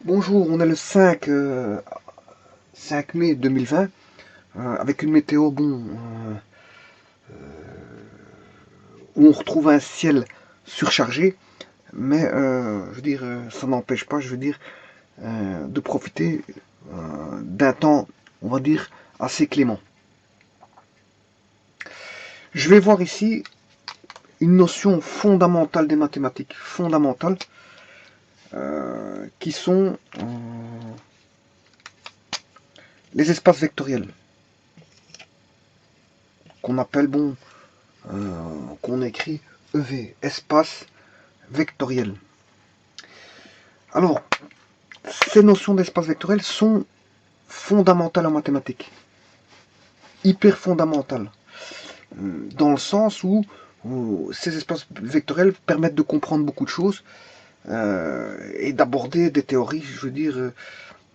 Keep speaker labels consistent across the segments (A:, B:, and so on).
A: Bonjour, on est le 5 mai 2020, avec une météo, où on retrouve un ciel surchargé, mais je veux dire, ça n'empêche pas, je veux dire, de profiter d'un temps, on va dire, assez clément. Je vais voir ici une notion fondamentale des mathématiques, fondamentale, qui sont les espaces vectoriels, qu'on appelle, qu'on écrit EV, espace vectoriel. Alors, ces notions d'espace vectoriel sont fondamentales en mathématiques, hyper fondamentales, dans le sens où ces espaces vectoriels permettent de comprendre beaucoup de choses et d'aborder des théories, je veux dire,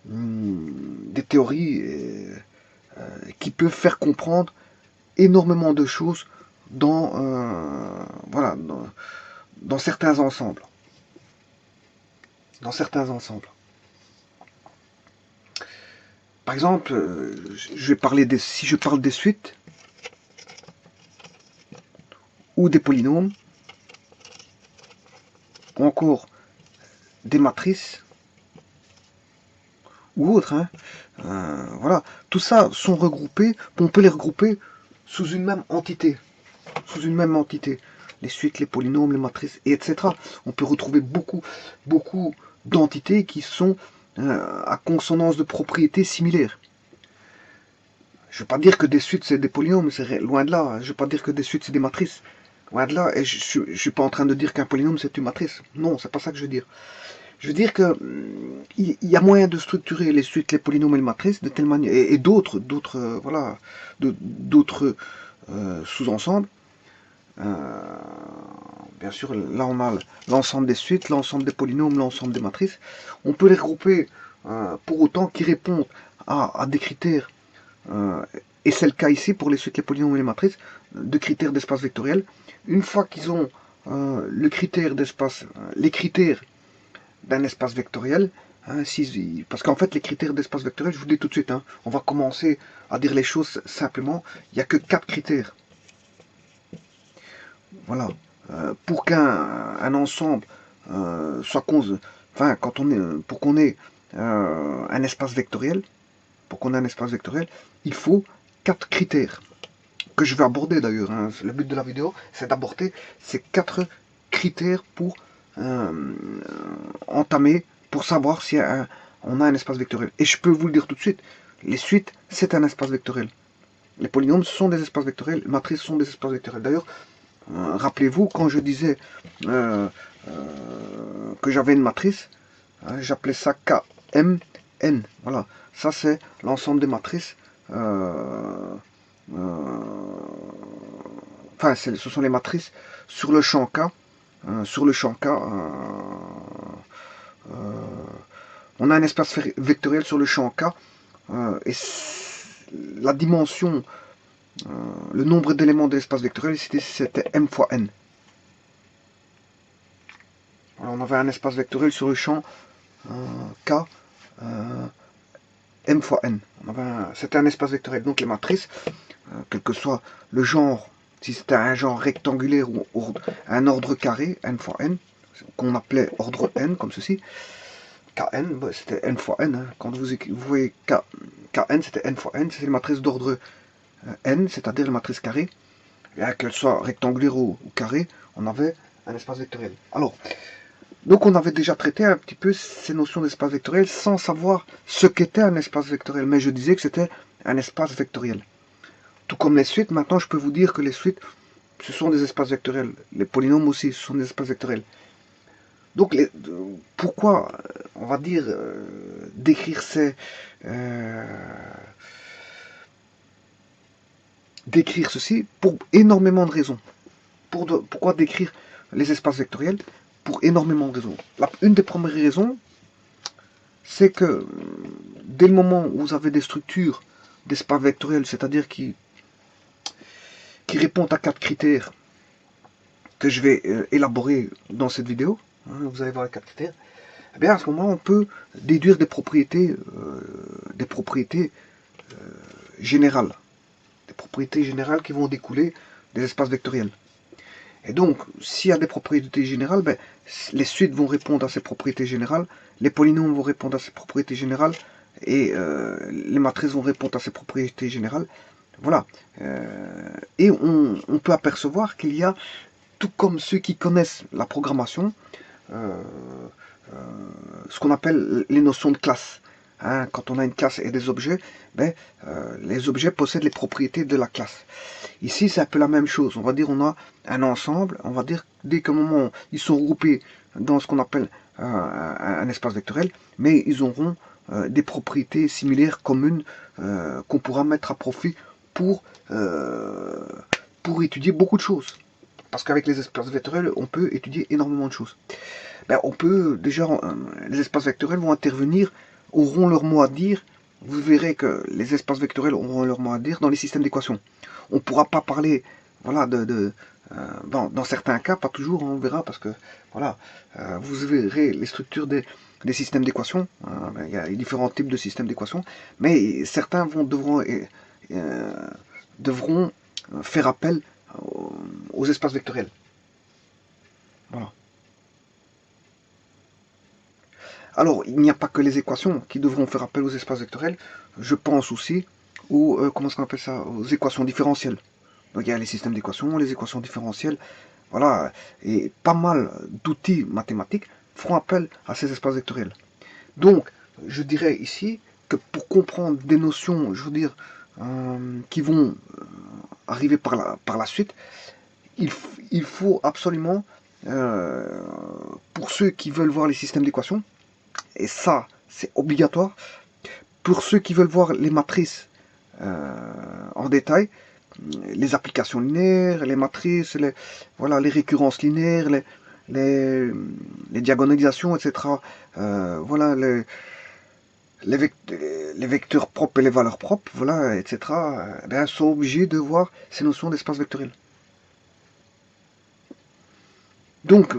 A: des théories qui peuvent faire comprendre énormément de choses dans, voilà, dans certains ensembles. Dans certains ensembles. Par exemple, je vais parler si je parle des suites ou des polynômes, ou encore des matrices ou autres, hein, voilà, tout ça sont regroupés, on peut les regrouper sous une même entité, sous une même entité. Les suites, les polynômes, les matrices, et etc. On peut retrouver beaucoup d'entités qui sont à consonance de propriétés similaires. Je ne veux pas dire que des suites c'est des polynômes, c'est loin de là. Je ne veux pas dire que des suites c'est des matrices. Loin de là, et je ne suis pas en train de dire qu'un polynôme c'est une matrice. Non, c'est pas ça que je veux dire. Je veux dire que il y a moyen de structurer les suites, les polynômes et les matrices de telle manière, et d'autres, voilà, d'autres sous-ensembles. Bien sûr, là on a l'ensemble des suites, l'ensemble des polynômes, l'ensemble des matrices. On peut les regrouper pour autant qu'ils répondent à des critères, et c'est le cas ici pour les suites, les polynômes et les matrices, de critères d'espace vectoriel. Une fois qu'ils ont le critère d'espace, les critères d'un espace vectoriel, hein, parce qu'en fait les critères d'espace vectoriel, je vous dis tout de suite, hein, on va commencer à dire les choses simplement, il n'y a que 4 critères. Voilà. Pour qu'un ensemble soit enfin, pour qu'on ait un espace vectoriel, il faut 4 critères que je vais aborder d'ailleurs, hein. Le but de la vidéo, c'est d'aborder ces 4 critères pour entamer, pour savoir si on a un espace vectoriel. Et je peux vous le dire tout de suite, les suites, c'est un espace vectoriel. Les polynômes sont des espaces vectoriels, les matrices sont des espaces vectoriels. D'ailleurs, rappelez-vous, quand je disais que j'avais une matrice, hein, j'appelais ça KMN. Voilà, ça c'est l'ensemble des matrices. Enfin, ce sont les matrices sur le champ K. Sur le champ K, on a un espace vectoriel sur le champ K. Et la dimension, le nombre d'éléments de l'espace vectoriel, c'était M fois N. Alors, on avait un espace vectoriel sur le champ K, M fois N. C'était un espace vectoriel. Donc les matrices, quel que soit le genre, si c'était un genre rectangulaire ou un ordre carré, N fois N, qu'on appelait ordre N, comme ceci, Kn, c'était N fois N. Hein. Quand vous voyez Kn, c'était N fois N, c'est les matrices d'ordre N, c'est-à-dire les matrices carrées. Et qu'elles soient rectangulaires ou carrées, on avait un espace vectoriel. Alors, donc on avait déjà traité un petit peu ces notions d'espace vectoriel sans savoir ce qu'était un espace vectoriel, mais je disais que c'était un espace vectoriel. Tout comme les suites, maintenant je peux vous dire que les suites, ce sont des espaces vectoriels. Les polynômes aussi, ce sont des espaces vectoriels. Donc pourquoi, on va dire, décrire décrire ceci pour énormément de raisons. Pourquoi décrire les espaces vectoriels? Pour énormément de raisons. Une des premières raisons, c'est que dès le moment où vous avez des structures d'espace vectoriel, c'est-à-dire qui répondent à 4 critères que je vais élaborer dans cette vidéo, hein, vous allez voir les 4 critères, eh bien à ce moment on peut déduire des propriétés générales. Des propriétés générales qui vont découler des espaces vectoriels. Et donc, s'il y a des propriétés générales, ben, les suites vont répondre à ces propriétés générales, les polynômes vont répondre à ces propriétés générales, et les matrices vont répondre à ces propriétés générales. Voilà. Et on peut apercevoir qu'il y a, tout comme ceux qui connaissent la programmation, ce qu'on appelle les notions de classe. Hein, quand on a une classe et des objets, ben, les objets possèdent les propriétés de la classe. Ici, c'est un peu la même chose. On va dire on a un ensemble, on va dire dès qu'à un moment ils sont regroupés dans ce qu'on appelle un espace vectoriel, mais ils auront des propriétés similaires, communes, qu'on pourra mettre à profit pour étudier beaucoup de choses. Parce qu'avec les espaces vectoriels, on peut étudier énormément de choses. Ben, on peut déjà, les espaces vectoriels vont intervenir, auront leur mot à dire. Vous verrez que les espaces vectoriels auront leur mot à dire dans les systèmes d'équations. On ne pourra pas parler, voilà, dans certains cas, pas toujours, on verra, parce que voilà, vous verrez les structures des systèmes d'équations. Il y a différents types de systèmes d'équations, mais certains devront faire appel aux espaces vectoriels. Voilà. Alors, il n'y a pas que les équations qui devront faire appel aux espaces vectoriels. Je pense aussi aux, comment on appelle ça, aux équations différentielles. Donc, il y a les systèmes d'équations, les équations différentielles. Voilà. Et pas mal d'outils mathématiques feront appel à ces espaces vectoriels. Donc, je dirais ici que pour comprendre des notions, je veux dire, qui vont arriver par la suite, il faut absolument, pour ceux qui veulent voir les systèmes d'équations, et ça, c'est obligatoire, pour ceux qui veulent voir les matrices en détail, les applications linéaires, les matrices, voilà, les récurrences linéaires, les diagonalisations, etc. Voilà, les vecteurs propres et les valeurs propres, voilà, etc. Ben, sont obligés de voir ces notions d'espace vectoriel. Donc,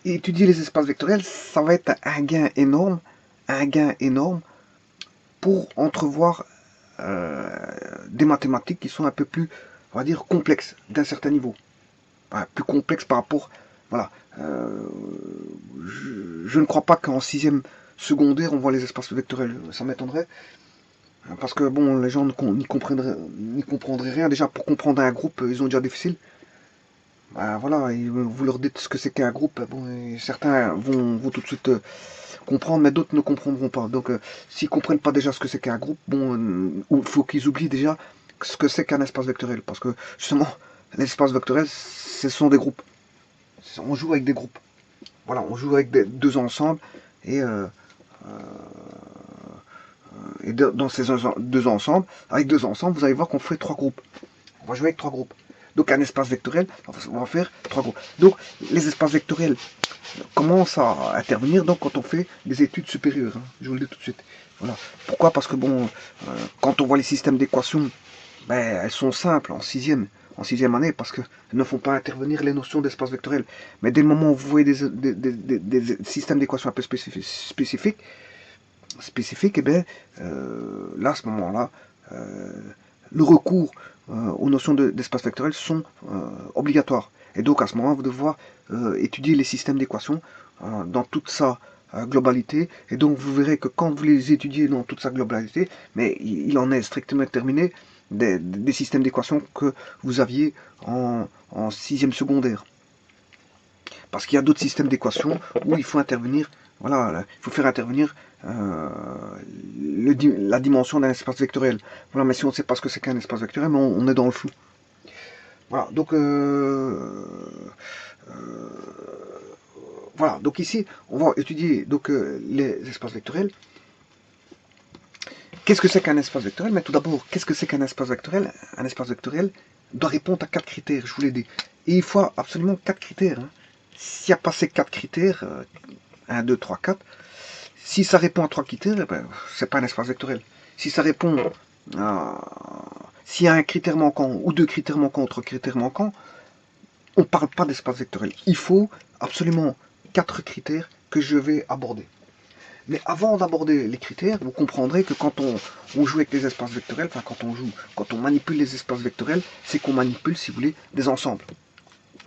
A: étudier les espaces vectoriels, ça va être un gain énorme pour entrevoir des mathématiques qui sont un peu plus, on va dire, complexes d'un certain niveau. Enfin, plus complexes par rapport, voilà. Je ne crois pas qu'en 6e secondaire, on voit les espaces vectoriels. Ça m'étonnerait. Parce que, bon, les gens n'y comprendraient rien. Déjà, pour comprendre un groupe, ils ont déjà difficile. Ben, voilà, vous leur dites ce que c'est qu'un groupe, bon, certains vont tout de suite comprendre, mais d'autres ne comprendront pas. Donc, s'ils comprennent pas déjà ce que c'est qu'un groupe, bon, il faut qu'ils oublient déjà ce que c'est qu'un espace vectoriel. Parce que, justement, les espaces vectoriels, ce sont des groupes. On joue avec des groupes. Voilà, on joue avec deux ensembles, et, dans ces deux ensembles, avec deux ensembles, vous allez voir qu'on fait trois groupes. On va jouer avec trois groupes. Donc un espace vectoriel, on va faire trois groupes. Donc les espaces vectoriels commencent à intervenir donc quand on fait des études supérieures. Hein, je vous le dis tout de suite. Voilà. Pourquoi? Parce que bon, quand on voit les systèmes d'équations, ben, elles sont simples en sixième année, parce qu'elles ne font pas intervenir les notions d'espace vectoriel. Mais dès le moment où vous voyez des systèmes d'équations un peu spécifiques, et bien là, à ce moment-là, le recours aux notions d'espace vectoriel sont obligatoires. Et donc à ce moment-là, vous devez devoir étudier les systèmes d'équations dans toute sa globalité. Et donc vous verrez que quand vous les étudiez dans toute sa globalité, mais il en est strictement déterminé des systèmes d'équations que vous aviez en 6e secondaire. Parce qu'il y a d'autres systèmes d'équations où il faut intervenir, voilà, il faut faire intervenir la dimension d'un espace vectoriel. Voilà, mais si on ne sait pas ce que c'est qu'un espace vectoriel, on est dans le flou. Voilà, donc voilà, donc ici on va étudier donc les espaces vectoriels. Qu'est-ce que c'est qu'un espace vectoriel? Mais tout d'abord, qu'est-ce que c'est qu'un espace vectoriel? Un espace vectoriel doit répondre à 4 critères, je vous l'ai dit. Et il faut absolument 4 critères. Hein. S'il n'y a pas ces 4 critères, 1, 2, 3, 4, si ça répond à 3 critères, eh ben, c'est pas un espace vectoriel. Si ça répond à... S'il y a un critère manquant, ou 2 critères manquants, ou 3 critères manquants, on ne parle pas d'espace vectoriel. Il faut absolument 4 critères que je vais aborder. Mais avant d'aborder les critères, vous comprendrez que quand on joue avec les espaces vectoriels, enfin quand on manipule les espaces vectoriels, c'est qu'on manipule, si vous voulez, des ensembles.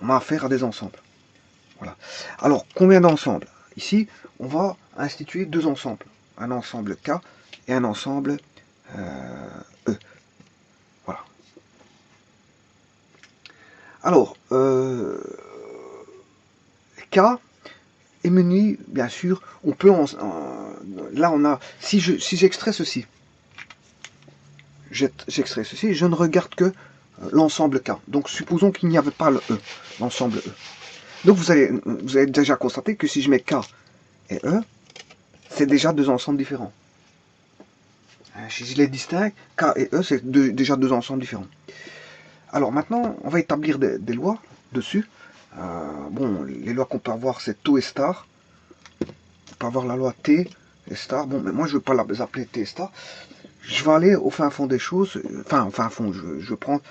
A: On a affaire à des ensembles. Voilà. Alors, combien d'ensembles? Ici, on va instituer 2 ensembles. Un ensemble K et un ensemble E. Voilà. Alors, K est muni, bien sûr, on peut là on a, si j'extrais ceci, j'extrais ceci, je ne regarde que l'ensemble K. Donc supposons qu'il n'y avait pas le E, l'ensemble E. Donc vous allez déjà constater que si je mets K et E, c'est déjà 2 ensembles différents. Si je les distingue, K et E, c'est déjà 2 ensembles différents. Alors maintenant, on va établir des lois dessus. Bon, les lois qu'on peut avoir, c'est tau et star. On peut avoir la loi T et star. Bon, mais moi, je ne vais pas les appeler T et star. Je vais aller au fin fond des choses. Enfin, au fin fond, je prends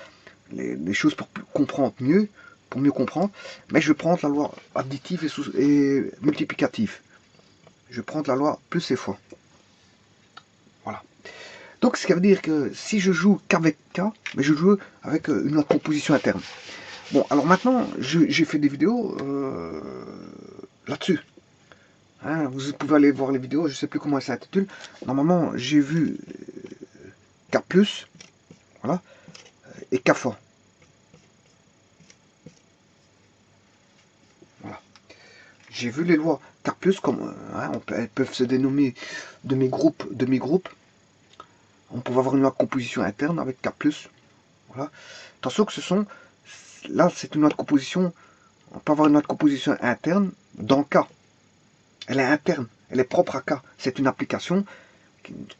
A: les choses pour comprendre mieux, pour mieux comprendre. Mais je vais prendre la loi additive et multiplicative. Je vais prendre la loi plus et fois. Voilà. Donc, ce qui veut dire que si je joue qu'avec K, mais je joue avec une loi de composition interne. Bon, alors maintenant, j'ai fait des vidéos là-dessus. Hein, vous pouvez aller voir les vidéos, je ne sais plus comment elles s'intitulent. Normalement, j'ai vu K+, voilà, et K fois. Voilà. J'ai vu les lois K+, comme elles peuvent se dénommer demi-groupes. On peut avoir une loi de composition interne avec K+. Voilà. Attention que ce sont... Là, c'est une loi de composition... On peut avoir une loi de composition interne dans K. Elle est interne, elle est propre à K. C'est une application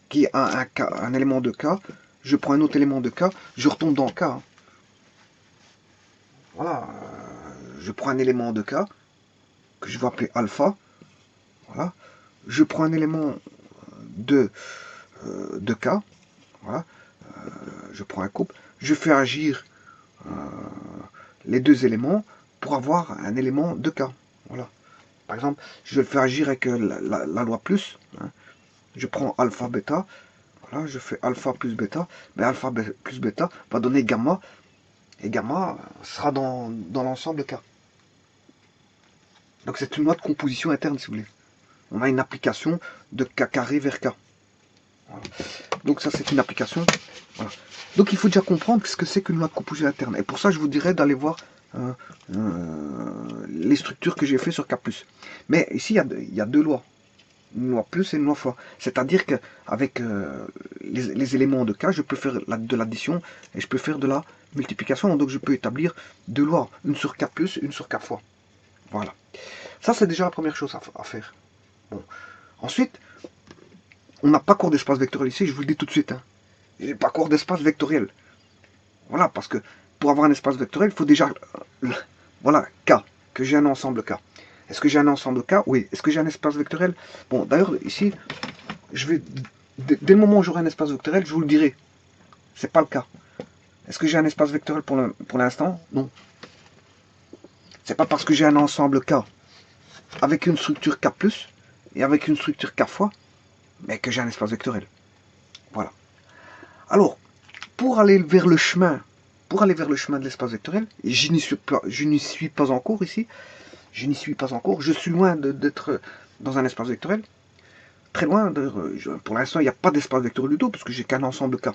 A: qui a un élément de K. Je prends un autre élément de K, je retombe dans K. Voilà. Je prends un élément de K, que je vais appeler alpha. Voilà. Je prends un élément de K. Voilà. Je prends un couple. Je fais agir les 2 éléments pour avoir un élément de K. Voilà. Par exemple, je vais le faire agir avec la loi plus. Hein. Je prends alpha, bêta. Voilà, je fais alpha plus bêta. Mais alpha plus bêta va donner gamma. Et gamma sera dans l'ensemble K. Donc c'est une loi de composition interne, si vous voulez. On a une application de K carré vers K. Voilà. Donc ça, c'est une application. Voilà. Donc il faut déjà comprendre ce que c'est qu'une loi de composition interne. Et pour ça, je vous dirais d'aller voir les structures que j'ai fait sur K+. Mais ici, il y a 2 lois. Une loi plus et une loi fois. C'est-à-dire qu'avec les éléments de K, je peux faire de l'addition et je peux faire de la multiplication. Donc je peux établir 2 lois. Une sur K+, une sur K fois. Voilà. Ça, c'est déjà la première chose à faire. Bon. Ensuite, on n'a pas cours d'espace vectoriel ici, je vous le dis tout de suite. Hein. J'ai pas cours d'espace vectoriel. Voilà, parce que pour avoir un espace vectoriel, il faut déjà... voilà, K, que j'ai un ensemble K. Est-ce que j'ai un ensemble K? Oui. Est-ce que j'ai un espace vectoriel? Bon, d'ailleurs, ici, je vais... Dès le moment où j'aurai un espace vectoriel, je vous le dirai. C'est pas le cas. Est-ce que j'ai un espace vectoriel pour l'instant? Non. C'est pas parce que j'ai un ensemble K avec une structure K+, et avec une structure K fois, mais que j'ai un espace vectoriel. Voilà. Alors, pour aller vers le chemin de l'espace vectoriel, et je n'y suis pas en cours ici, je n'y suis pas en cours, je suis loin d'être dans un espace vectoriel, très loin, pour l'instant il n'y a pas d'espace vectoriel du tout, puisque j'ai qu'un ensemble K,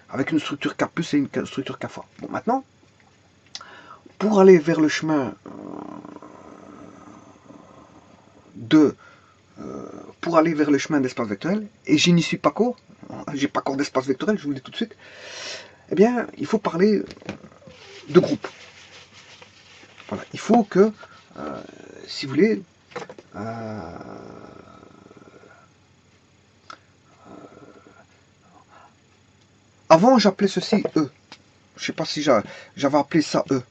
A: avec une structure K+, et une structure K fois. Bon, maintenant, pour aller vers le chemin pour aller vers le chemin d'espace vectoriel, et je n'y suis pas court, j'ai pas cours d'espace vectoriel, je vous le dis tout de suite, eh bien, il faut parler de groupe. Voilà, il faut que, si vous voulez, avant j'appelais ceci E. Je sais pas si j'avais appelé ça E.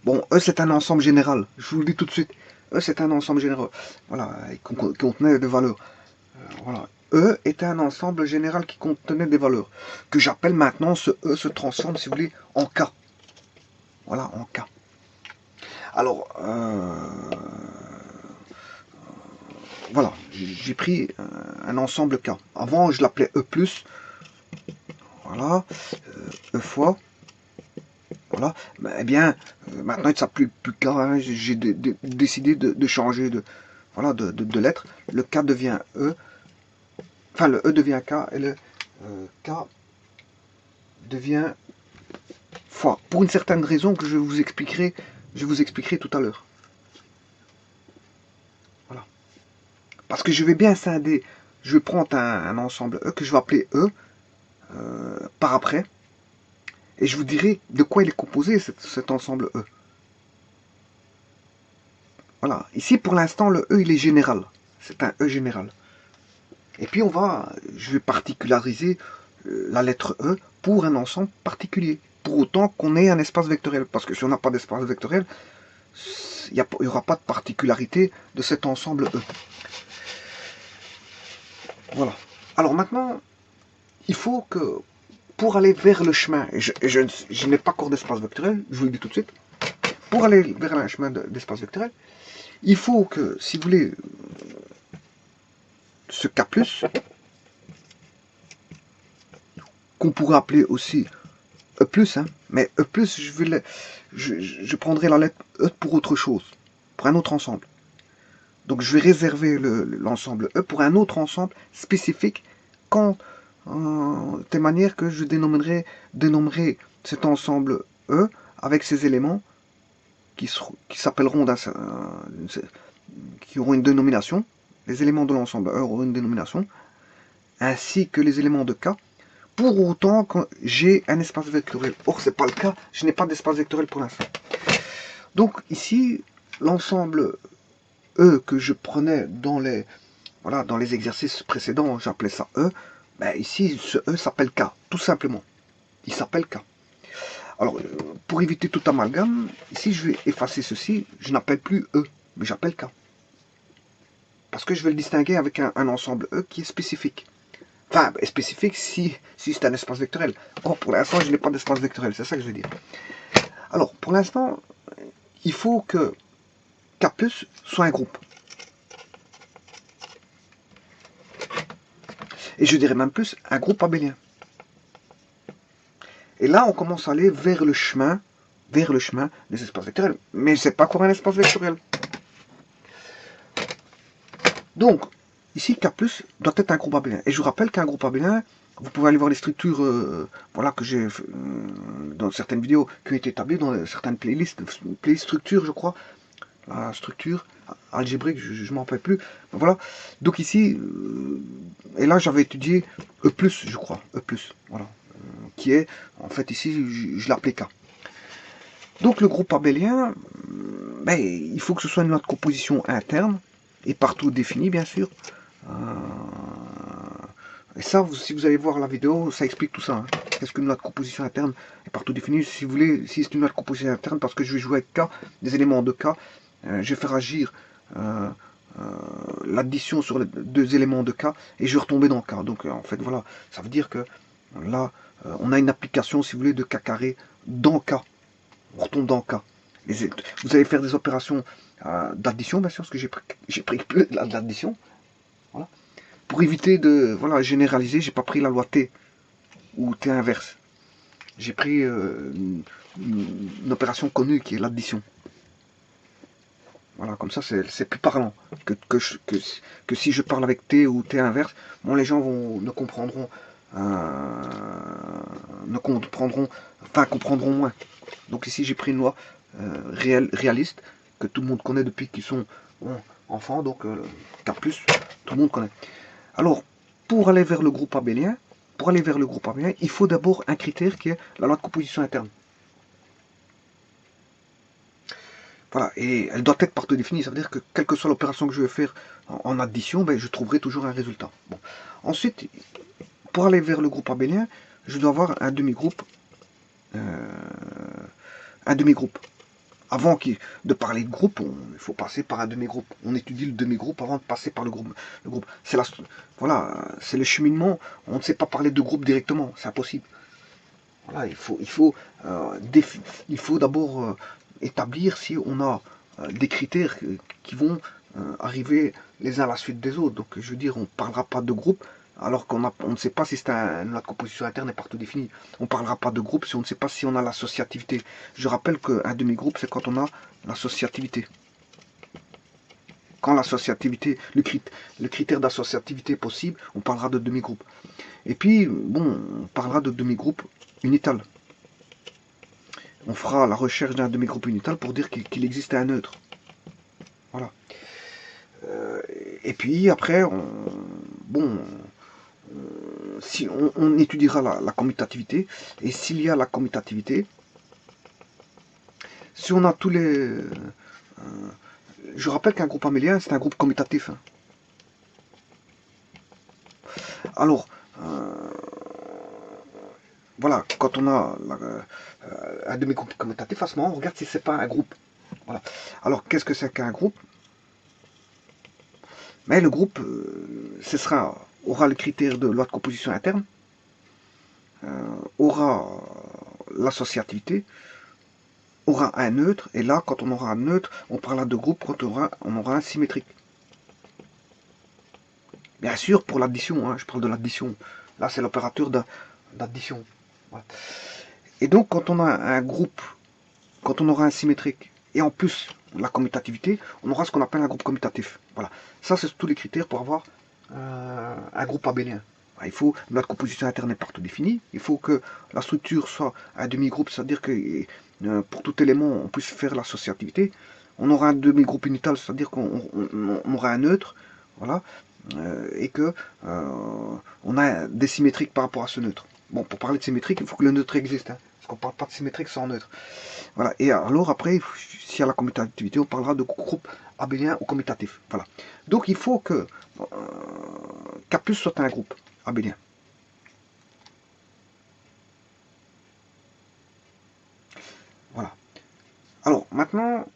A: Bon, E c'est un ensemble général, je vous le dis tout de suite. E c'est un ensemble général, voilà, qui contenait des valeurs. Voilà. E était un ensemble général qui contenait des valeurs. Que j'appelle maintenant, ce E se transforme, si vous voulez, en K. Voilà, en K. Alors, voilà, j'ai pris un ensemble K. Avant, je l'appelais E+, voilà, E fois, voilà. Eh bien, maintenant, il ne s'appelle plus K, hein. J'ai décidé de changer voilà, de lettre. Le K devient E, enfin, le E devient K, et le K devient fois, pour une certaine raison que je vous expliquerai tout à l'heure. Voilà. Parce que je vais bien scinder, je vais prendre un ensemble E que je vais appeler E par après, et je vous dirai de quoi il est composé cet ensemble E. Voilà. Ici pour l'instant le E il est général, c'est un E général. Et puis je vais particulariser la lettre E pour un ensemble particulier, pour autant qu'on ait un espace vectoriel, parce que si on n'a pas d'espace vectoriel, il n'y aura pas de particularité de cet ensemble E. Voilà. Alors maintenant, il faut que, pour aller vers le chemin, et je n'ai pas encore d'espace vectoriel, je vous le dis tout de suite, pour aller vers un chemin d'espace vectoriel, il faut que, si vous voulez, ce K+, qu'on pourrait appeler aussi E+, hein, mais E+, je prendrai la lettre E pour autre chose, pour un autre ensemble. Donc je vais réserver l'ensemble E pour un autre ensemble spécifique quand, de telle manière que je dénommerai cet ensemble E avec ces éléments qui s'appelleront, qui auront une dénomination. Les éléments de l'ensemble E auront une dénomination, ainsi que les éléments de K, pour autant que j'ai un espace vectoriel. Or, ce n'est pas le cas, je n'ai pas d'espace vectoriel pour l'instant. Donc ici, l'ensemble E que je prenais dans les exercices précédents, j'appelais ça E, ben ici, ce E s'appelle K, tout simplement. Il s'appelle K. Alors, pour éviter tout amalgame, ici je vais effacer ceci, je n'appelle plus E, mais j'appelle K. Parce que je vais le distinguer avec un ensemble E qui est spécifique. Enfin, spécifique si c'est un espace vectoriel. Or, pour l'instant, je n'ai pas d'espace vectoriel, c'est ça que je veux dire. Alors, pour l'instant, il faut que K+ soit un groupe. Et je dirais même plus, un groupe abélien. Et là, on commence à aller vers le chemin des espaces vectoriels. Mais c'est pas encore un espace vectoriel. Donc, ici, K+ doit être un groupe abélien. Et je vous rappelle qu'un groupe abélien, vous pouvez aller voir les structures voilà, que j'ai dans certaines vidéos qui ont été établies dans certaines playlists, structures, je crois. La structure algébrique, je ne m'en rappelle plus. Voilà. Donc ici, et là j'avais étudié E+, je crois, E+, voilà, qui est, en fait ici, je l'appelais K. Donc le groupe abélien, ben, il faut que ce soit une loi de composition interne, et partout définie, bien sûr. Et ça, si vous allez voir la vidéo, ça explique tout ça. Hein. Qu'est-ce qu'une loi de composition interne est partout définie. Si vous voulez, si c'est une loi de composition interne, parce que je vais jouer avec K, des éléments de K, je vais faire agir l'addition sur les deux éléments de K, et je vais retomber dans K. Donc en fait, voilà, ça veut dire que là, on a une application, si vous voulez, de K carré dans K. On retombe dans K. Vous allez faire des opérations d'addition, bien sûr, parce que j'ai pris plus l'addition. Voilà. Pour éviter de généraliser, j'ai pas pris la loi T ou T inverse. J'ai pris une opération connue qui est l'addition. Voilà, comme ça c'est plus parlant que si je parle avec T ou T inverse. Bon, les gens ne comprendront moins. Donc ici j'ai pris une loi réaliste que tout le monde connaît depuis qu'ils sont enfants, donc K+, tout le monde connaît. Alors, pour aller vers le groupe abélien, il faut d'abord un critère qui est la loi de composition interne. Voilà, et elle doit être partout définie, ça veut dire que quelle que soit l'opération que je vais faire en addition, ben, je trouverai toujours un résultat. Bon. Ensuite, pour aller vers le groupe abélien, je dois avoir un demi-groupe. Avant de parler de groupe, il faut passer par un demi-groupe. On étudie le demi-groupe avant de passer par le groupe. C'est le cheminement. On ne sait pas parler de groupe directement, c'est impossible. Voilà, il faut d'abord établir si on a des critères qui vont arriver les uns à la suite des autres. Donc je veux dire, on ne parlera pas de groupe alors qu'on ne sait pas si c'est une loi de composition interne est partout définie. On ne parlera pas de groupe si on ne sait pas si on a l'associativité. Je rappelle qu'un demi-groupe, c'est quand on a l'associativité. Quand l'associativité, le critère d'associativité possible, on parlera de demi-groupe. Et puis, bon, on parlera de demi-groupe unital. On fera la recherche d'un demi-groupe unital pour dire qu'il existe un neutre. Voilà. Et puis après, si on étudiera la commutativité, et s'il y a la commutativité, si on a tous les... je rappelle qu'un groupe abélien, c'est un groupe commutatif. Hein. Alors, voilà, quand on a un demi-groupe commutatif, à ce moment, on regarde si c'est pas un groupe. Voilà. Alors, qu'est-ce que c'est qu'un groupe? Mais le groupe, aura le critère de loi de composition interne, aura l'associativité, aura un neutre, et là, quand on aura un neutre, on parlera de groupe quand on aura un symétrique. Bien sûr, pour l'addition, hein, je parle de l'addition. Là, c'est l'opérateur d'addition. Voilà. Et donc, quand on a un groupe, quand on aura un symétrique, et en plus la commutativité, on aura ce qu'on appelle un groupe commutatif. Voilà. Ça, c'est tous les critères pour avoir un groupe abélien. Il faut une loi de composition interne est partout définie. Il faut que la structure soit un demi-groupe, c'est-à-dire que pour tout élément, on puisse faire l'associativité. On aura un demi-groupe unital, c'est-à-dire qu'on aura un neutre. Voilà. Et que on a des symétriques par rapport à ce neutre. Bon, pour parler de symétrique, il faut que le neutre existe. Hein, parce qu'on ne parle pas de symétrique sans neutre. Voilà. Et alors après, s'il y a la commutativité, on parlera de groupe abélien ou commutatif. Voilà. Donc il faut que K+ soit un groupe abélien. Voilà. Alors maintenant,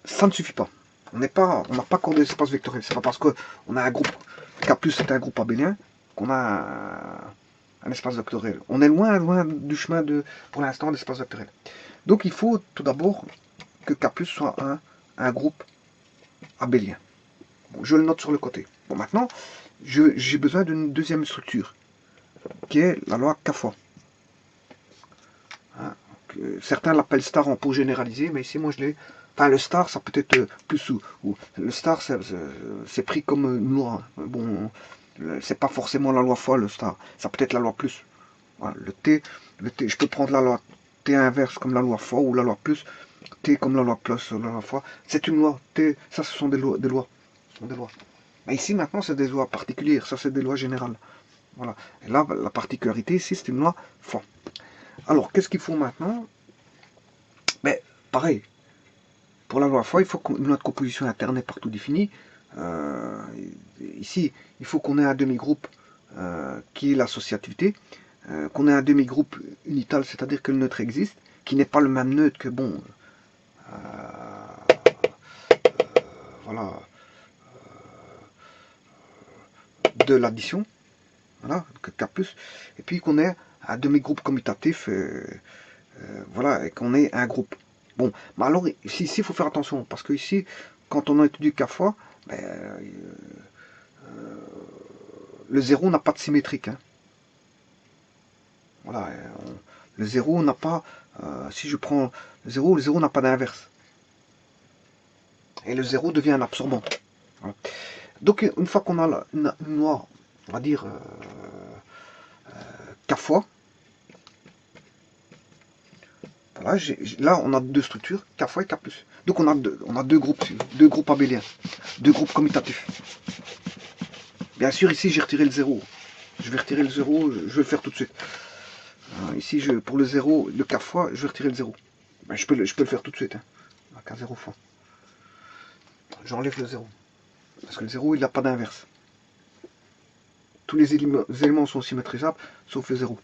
A: ça ne suffit pas. On n'a pas encore d'espace vectoriel. C'est pas parce qu'on a un groupe K+ est un groupe abélien qu'on a un espace vectoriel. On est loin du chemin pour l'instant, d'espace vectoriel. Donc il faut tout d'abord que K+ soit un groupe abélien. Bon, je le note sur le côté. Bon, maintenant, j'ai besoin d'une deuxième structure, qui est la loi K fois. Hein, certains l'appellent star en pour généraliser, mais ici, moi, je l'ai... Enfin, le star, ça peut être plus ou le star, c'est pris comme une loi. Bon, c'est pas forcément la loi fois, le star. Ça peut être la loi plus. Voilà, le T, je peux prendre la loi T inverse comme la loi fois ou la loi plus, T comme la loi plus, la loi fois. C'est une loi. T, ça, ce sont des lois. Ce sont des lois. Mais ici, maintenant, c'est des lois particulières. Ça, c'est des lois générales. Voilà. Et là, la particularité ici, c'est une loi fois. Alors, qu'est-ce qu'il faut maintenant? Mais, pareil. Pour la loi fois, il faut qu'une loi de composition interne est partout définie. Ici, il faut qu'on ait un demi-groupe qui est l'associativité. Qu'on ait un demi-groupe unital, c'est-à-dire que le neutre existe, qui n'est pas le même neutre que, bon, voilà, de l'addition, voilà, que K+, et puis qu'on ait un demi-groupe commutatif, voilà, et qu'on ait un groupe. Bon, mais alors, ici, il faut faire attention, parce que ici, quand on étudie K fois, ben, le 0 n'a pas de symétrique. Hein. Voilà, le 0 n'a pas, si je prends le 0 n'a pas d'inverse. Et le 0 devient un absorbant. Voilà. Donc une fois qu'on a une loi, on va dire K fois, voilà, là on a deux structures, K fois et K+. Donc on a deux groupes abéliens, deux groupes commutatifs. Bien sûr ici j'ai retiré le 0. Je vais retirer le 0, je vais le faire tout de suite. Ici pour le 0, le K fois, je vais retirer le 0. Ben, je peux le faire tout de suite. Hein. K 0 fois. J'enlève le 0. Parce que le 0 il n'a pas d'inverse. Tous les éléments sont symétrisables, sauf le 0.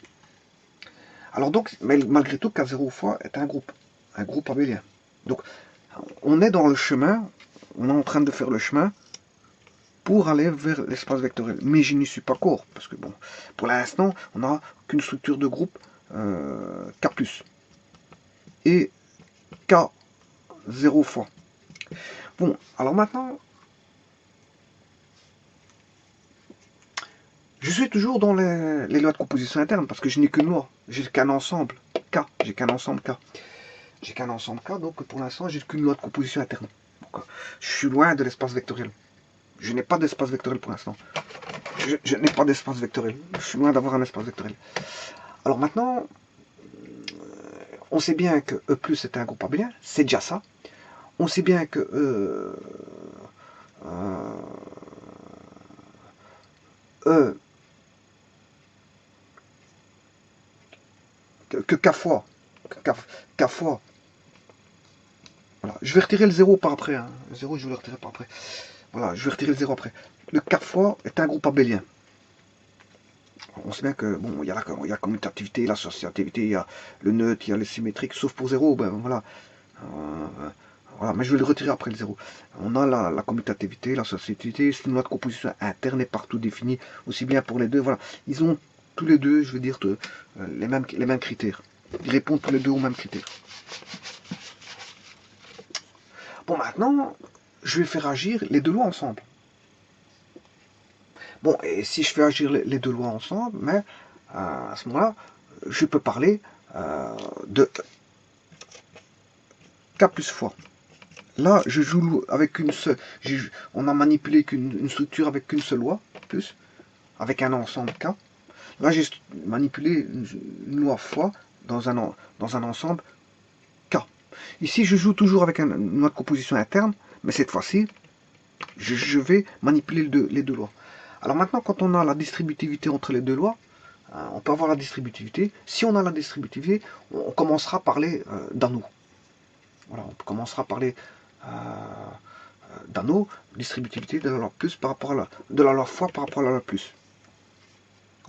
A: Alors donc, mais malgré tout, K0 fois est un groupe abélien. Donc, on est dans le chemin, on est en train de faire le chemin pour aller vers l'espace vectoriel. Mais je n'y suis pas encore, parce que bon, pour l'instant, on n'a qu'une structure de groupe K+. Et K0 fois. Bon, alors maintenant, je suis toujours dans les lois de composition interne, parce que je n'ai qu'une loi, j'ai qu'un ensemble K, j'ai qu'un ensemble K. J'ai qu'un ensemble K, donc pour l'instant, j'ai qu'une loi de composition interne. Donc, je suis loin de l'espace vectoriel. Je n'ai pas d'espace vectoriel pour l'instant. Je n'ai pas d'espace vectoriel. Je suis loin d'avoir un espace vectoriel. Alors maintenant, on sait bien que E plus est un groupe abélien, c'est déjà ça. On sait bien que E que K fois, K fois, voilà. Je vais retirer le 0 par après, hein. Le 0 je vais le retirer par après. Voilà, je vais retirer le 0 après. Le K fois est un groupe abélien. On sait bien que, bon, il y a la commutativité, l'associativité, il y a le neutre, il y a le symétrique, sauf pour 0, ben voilà. Voilà, mais je vais le retirer après le 0. On a la commutativité, l'associativité, c'est une loi de composition interne et partout définie, aussi bien pour les deux, voilà. Ils ont tous les deux, je veux dire, les mêmes critères. Ils répondent tous les deux aux mêmes critères. Bon, maintenant, je vais faire agir les deux lois ensemble. Bon, et si je fais agir les deux lois ensemble, mais à ce moment-là, je peux parler de K plus fois. Là, je joue avec une seule. On a manipulé une structure avec qu'une seule loi, plus, avec un ensemble K. Là, j'ai manipulé une loi fois dans un ensemble K. Ici, je joue toujours avec une loi de composition interne, mais cette fois-ci, je vais manipuler les deux lois. Alors maintenant, quand on a la distributivité entre les deux lois, on peut avoir la distributivité. Si on a la distributivité, on commencera à parler d'anneaux. Voilà, on commencera à parler d'anneaux, distributivité de la loi plus par rapport à de la loi fois par rapport à la loi plus.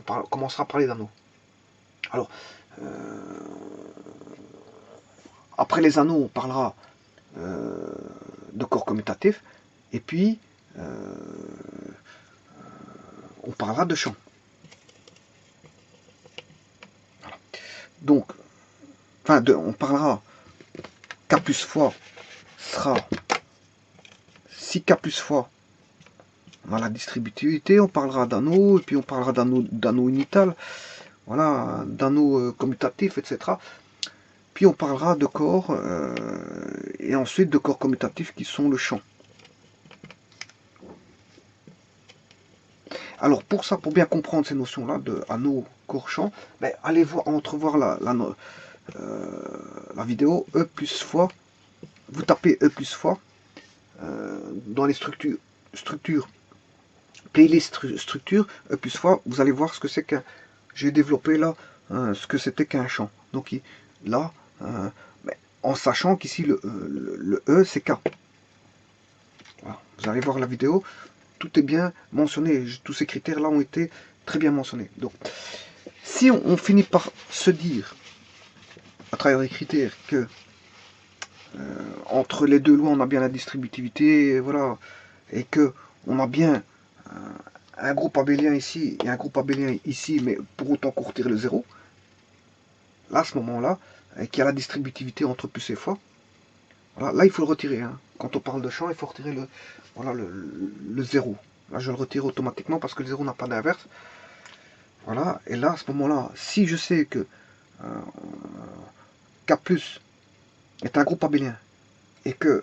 A: On commencera à parler d'anneaux. Alors, après les anneaux, on parlera de corps commutatifs, et puis on parlera de champs. Voilà. Donc, on parlera K plus fois sera si K plus fois on a la distributivité, on parlera d'anneaux, et puis on parlera d'anneaux unital, voilà, d'anneaux commutatifs, etc. Puis on parlera de corps, et ensuite de corps commutatifs qui sont le champ. Alors pour ça, pour bien comprendre ces notions-là de anneau, corps, champ, ben, allez entrevoir la vidéo E plus fois. Vous tapez E plus fois dans les structures playlist structure E plus fois, vous allez voir ce que c'est qu'un. J'ai développé là ce que c'était qu'un champ. Donc là, en sachant qu'ici le E c'est K. Voilà. Vous allez voir la vidéo, tout est bien mentionné. Tous ces critères là ont été très bien mentionnés. Donc si on finit par se dire à travers les critères que entre les deux lois on a bien la distributivité, et voilà, et que on a bien un groupe abélien ici et un groupe abélien ici, mais pour autant qu'on retire le 0, là, à ce moment-là, qu'il y a la distributivité entre plus et fois, voilà, là, il faut le retirer. Hein. Quand on parle de champ, il faut retirer voilà, le 0. Là, je le retire automatiquement parce que le 0 n'a pas d'inverse. Voilà, et là, à ce moment-là, si je sais que K plus est un groupe abélien et que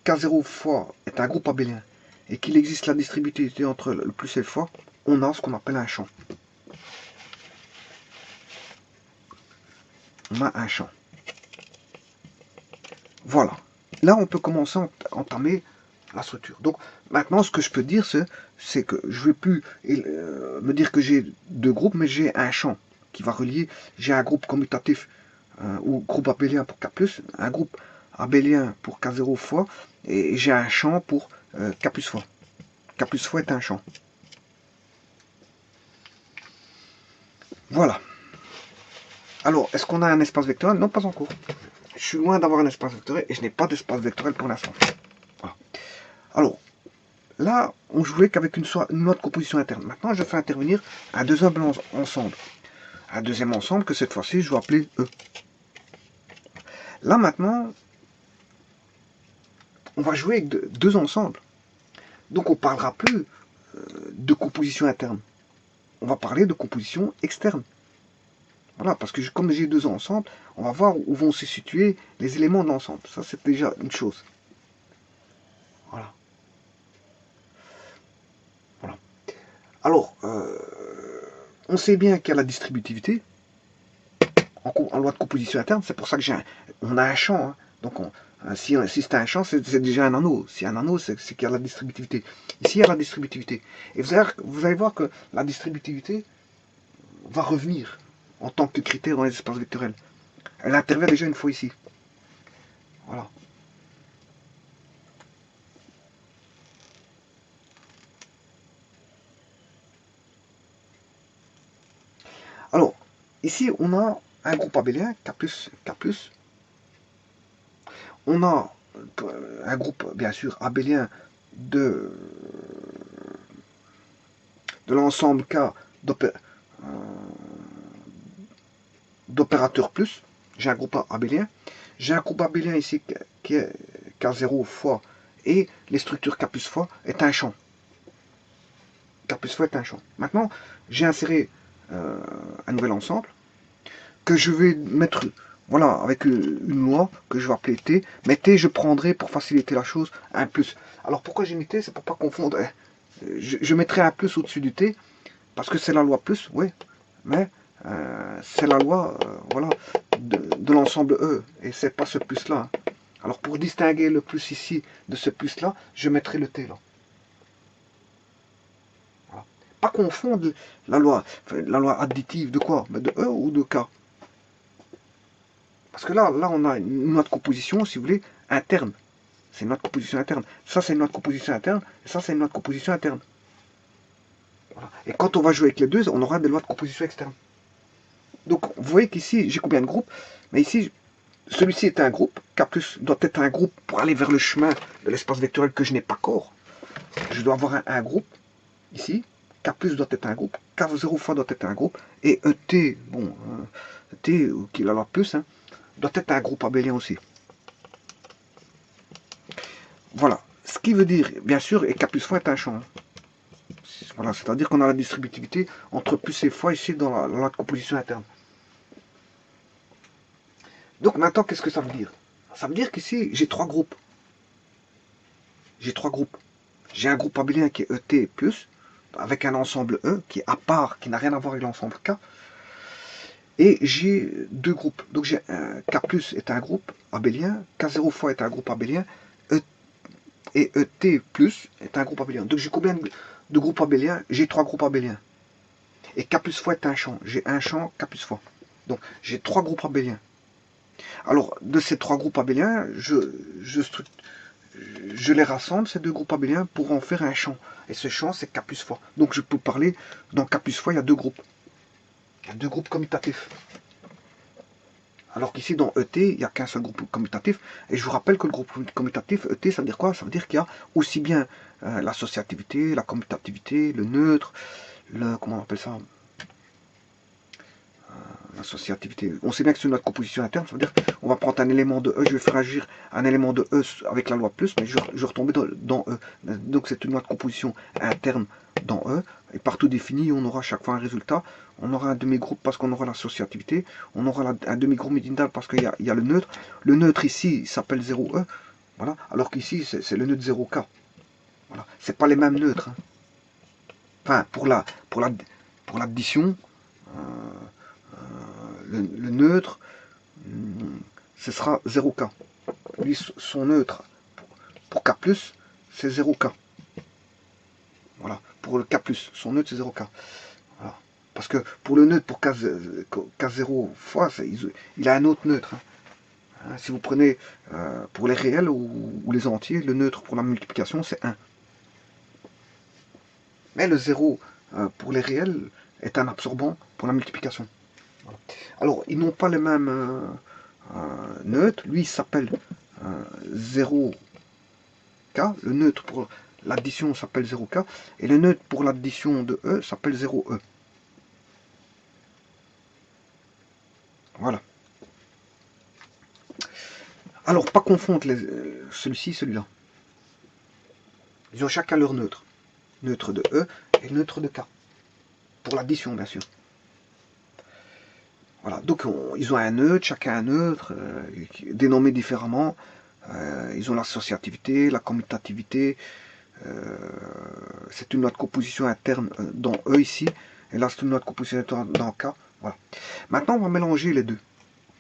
A: K0 fois est un groupe abélien et qu'il existe la distributivité entre le plus et le fois, on a ce qu'on appelle un champ. On a un champ. Voilà. Là, on peut commencer à entamer la structure. Donc, maintenant, ce que je peux dire, c'est que je ne vais plus me dire que j'ai deux groupes, mais j'ai un champ qui va relier. J'ai un groupe commutatif ou groupe abélien pour K+, un groupe abélien pour K0 fois, et j'ai un champ pour K plus fois. K plus fois est un champ. Voilà. Alors, est-ce qu'on a un espace vectoriel? Non, pas encore. Je suis loin d'avoir un espace vectoriel et je n'ai pas d'espace vectoriel pour l'instant. Voilà. Alors, là, on jouait qu'avec une loi de composition interne. Maintenant, je fais intervenir un deuxième ensemble. Un deuxième ensemble que cette fois-ci, je vais appeler E. Là, maintenant, on va jouer avec deux ensembles. Donc on ne parlera plus de composition interne. On va parler de composition externe. Voilà, parce que comme j'ai deux ensembles, on va voir où vont se situer les éléments de l'ensemble. Ça, c'est déjà une chose. Voilà. Voilà. Alors, on sait bien qu'il y a la distributivité en loi de composition interne. C'est pour ça que on a un champ. Hein. Donc, si c'est un champ, c'est déjà un anneau. Si un anneau, c'est qu'il y a la distributivité. Ici, il y a la distributivité. Et vous allez voir que la distributivité va revenir en tant que critère dans les espaces vectoriels. Elle intervient déjà une fois ici. Voilà. Alors, ici, on a un groupe abélien, K+, K+. On a un groupe, bien sûr, abélien de l'ensemble K d'opérateurs plus. J'ai un groupe abélien. J'ai un groupe abélien ici qui est K0 fois, et les structures K plus fois est un champ. K plus fois est un champ. Maintenant, j'ai inséré un nouvel ensemble que je vais mettre, voilà, avec une loi que je vais appeler T. Mais T, je prendrai pour faciliter la chose un plus. Alors pourquoi j'ai mis T? C'est pour pas confondre. Je mettrai un plus au-dessus du T parce que c'est la loi plus, oui, mais c'est la loi, voilà, de l'ensemble E, et c'est pas ce plus là. Alors pour distinguer le plus ici de ce plus là, je mettrai le T là. Voilà. Pas confondre la loi additive de quoi? De E ou de K? Parce que là on a une loi de composition, si vous voulez, interne. C'est une loi de composition interne. Ça c'est une loi de composition interne, et ça c'est une loi de composition interne. Voilà. Et quand on va jouer avec les deux, on aura des lois de composition externe. Donc vous voyez qu'ici j'ai combien de groupes? Mais ici, celui-ci est un groupe. K+ doit être un groupe pour aller vers le chemin de l'espace vectoriel que je n'ai pas encore. Je dois avoir un groupe ici. K+ doit être un groupe. K0 fois doit être un groupe. Et ET, bon, T, qui est la loi plus, hein, doit être un groupe abélien aussi. Voilà. Ce qui veut dire, bien sûr, et K+ fois est un champ. Voilà, c'est-à-dire qu'on a la distributivité entre plus et fois ici dans la loi de composition interne. Donc maintenant, qu'est-ce que ça veut dire? Ça veut dire qu'ici, j'ai trois groupes. J'ai trois groupes. J'ai un groupe abélien qui est ET+, avec un ensemble E qui est à part, qui n'a rien à voir avec l'ensemble K. Et j'ai deux groupes. Donc j'ai un K+ est un groupe abélien, K0 fois est un groupe abélien, et ET+ est un groupe abélien. Donc j'ai combien de groupes abéliens? J'ai trois groupes abéliens. Et K+ fois est un champ. J'ai un champ K+ fois. Donc j'ai trois groupes abéliens. Alors de ces trois groupes abéliens, je les rassemble, ces deux groupes abéliens, pour en faire un champ. Et ce champ, c'est K+ fois. Donc je peux parler, dans K+ fois, il y a deux groupes. Il y a deux groupes commutatifs. Alors qu'ici, dans ET, il n'y a qu'un seul groupe commutatif. Et je vous rappelle que le groupe commutatif, ET, ça veut dire quoi? Ça veut dire qu'il y a aussi bien l'associativité, la commutativité, le neutre, comment on appelle ça? L'associativité. On sait bien que c'est une loi de composition interne, ça veut dire qu'on va prendre un élément de E, je vais faire agir un élément de E avec la loi plus, mais je vais retomber dans E. Donc c'est une loi de composition interne dans E, et partout défini, on aura chaque fois un résultat. On aura un demi-groupe parce qu'on aura l'associativité, on aura un demi-groupe médinal parce qu'il y a le neutre. Le neutre ici s'appelle 0E, voilà, alors qu'ici c'est le neutre 0K. Voilà. C'est pas les mêmes neutres. Hein. Enfin, pour l'addition, le neutre, ce sera 0K. Lui, son neutre pour K+, c'est 0K. Voilà, pour le K+, son neutre c'est 0K. Voilà. Parce que pour le neutre, pour K0 fois, il a un autre neutre. Hein. Si vous prenez pour les réels ou les entiers, le neutre pour la multiplication, c'est 1. Mais le 0 pour les réels est un absorbant pour la multiplication. Voilà. Alors, ils n'ont pas les mêmes neutres. Lui, il s'appelle 0K. Le neutre pour l'addition s'appelle 0K. Et le neutre pour l'addition de E s'appelle 0E. Voilà. Alors, pas confondre celui-ci et celui-là. Ils ont chacun leur neutre. Neutre de E et neutre de K. Pour l'addition, bien sûr. Voilà, donc ils ont un neutre, chacun un neutre, dénommé différemment. Ils ont l'associativité, la commutativité. C'est une loi de composition interne dans E ici. Et là, c'est une loi de composition interne dans K. Voilà. Maintenant, on va mélanger les deux.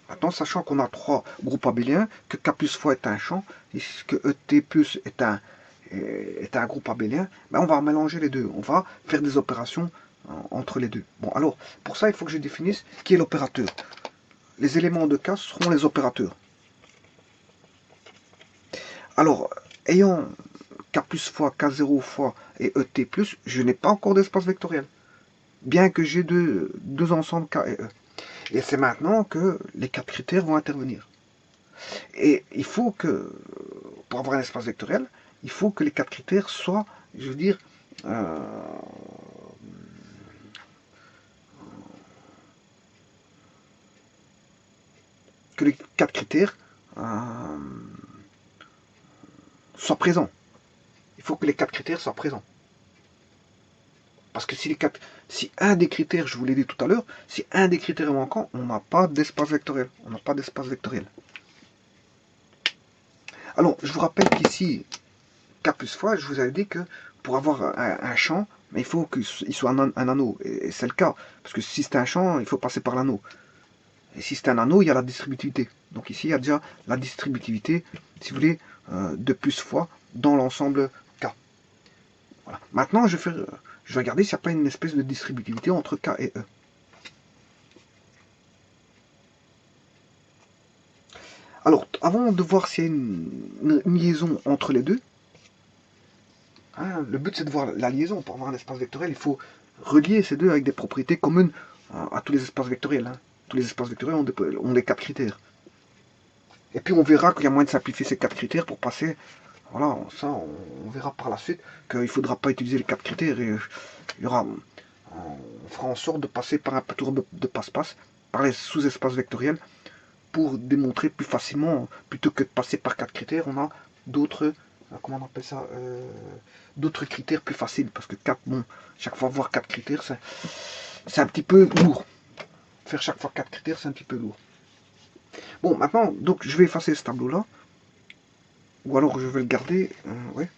A: Maintenant, sachant qu'on a trois groupes abéliens, que K plus fois est un champ, et que ET plus est un groupe abélien, ben on va mélanger les deux. On va faire des opérations entre les deux. Bon, alors, pour ça, il faut que je définisse qui est l'opérateur. Les éléments de K seront les opérateurs. Alors, ayant K plus fois, K0 fois et ET plus, je n'ai pas encore d'espace vectoriel. Bien que j'ai deux ensembles K et E. Et c'est maintenant que les quatre critères vont intervenir. Et il faut que, pour avoir un espace vectoriel, il faut que les quatre critères soient, je veux dire, que les quatre critères soient présents. Il faut que les quatre critères soient présents. Parce que si un des critères, je vous l'ai dit tout à l'heure, si un des critères est manquant, on n'a pas d'espace vectoriel. On n'a pas d'espace vectoriel. Alors, je vous rappelle qu'ici, K plus fois, je vous avais dit que pour avoir un champ, mais il faut qu'il soit un anneau. Et c'est le cas. Parce que si c'est un champ, il faut passer par l'anneau. Et si c'est un anneau, il y a la distributivité. Donc ici, il y a déjà la distributivité, si vous voulez, de plus fois dans l'ensemble K. Voilà. Maintenant, je vais regarder s'il n'y a pas une espèce de distributivité entre K et E. Alors, avant de voir s'il y a une liaison entre les deux, hein, le but c'est de voir la liaison. Pour avoir un espace vectoriel, il faut relier ces deux avec des propriétés communes à tous les espaces vectoriels. Hein. Tous les espaces vectoriels ont des quatre critères. Et puis on verra qu'il y a moyen de simplifier ces quatre critères pour passer. Voilà, ça on verra par la suite qu'il ne faudra pas utiliser les quatre critères et il y aura, on fera en sorte de passer par un tour de passe-passe, par les sous-espaces vectoriels, pour démontrer plus facilement, plutôt que de passer par quatre critères, on a d'autres, comment on appelle ça, d'autres critères plus faciles, parce que quatre, bon, chaque fois voir quatre critères, c'est un petit peu lourd. Faire chaque fois quatre critères, c'est un petit peu lourd. Bon, maintenant, donc je vais effacer ce tableau-là, ou alors je vais le garder, ouais.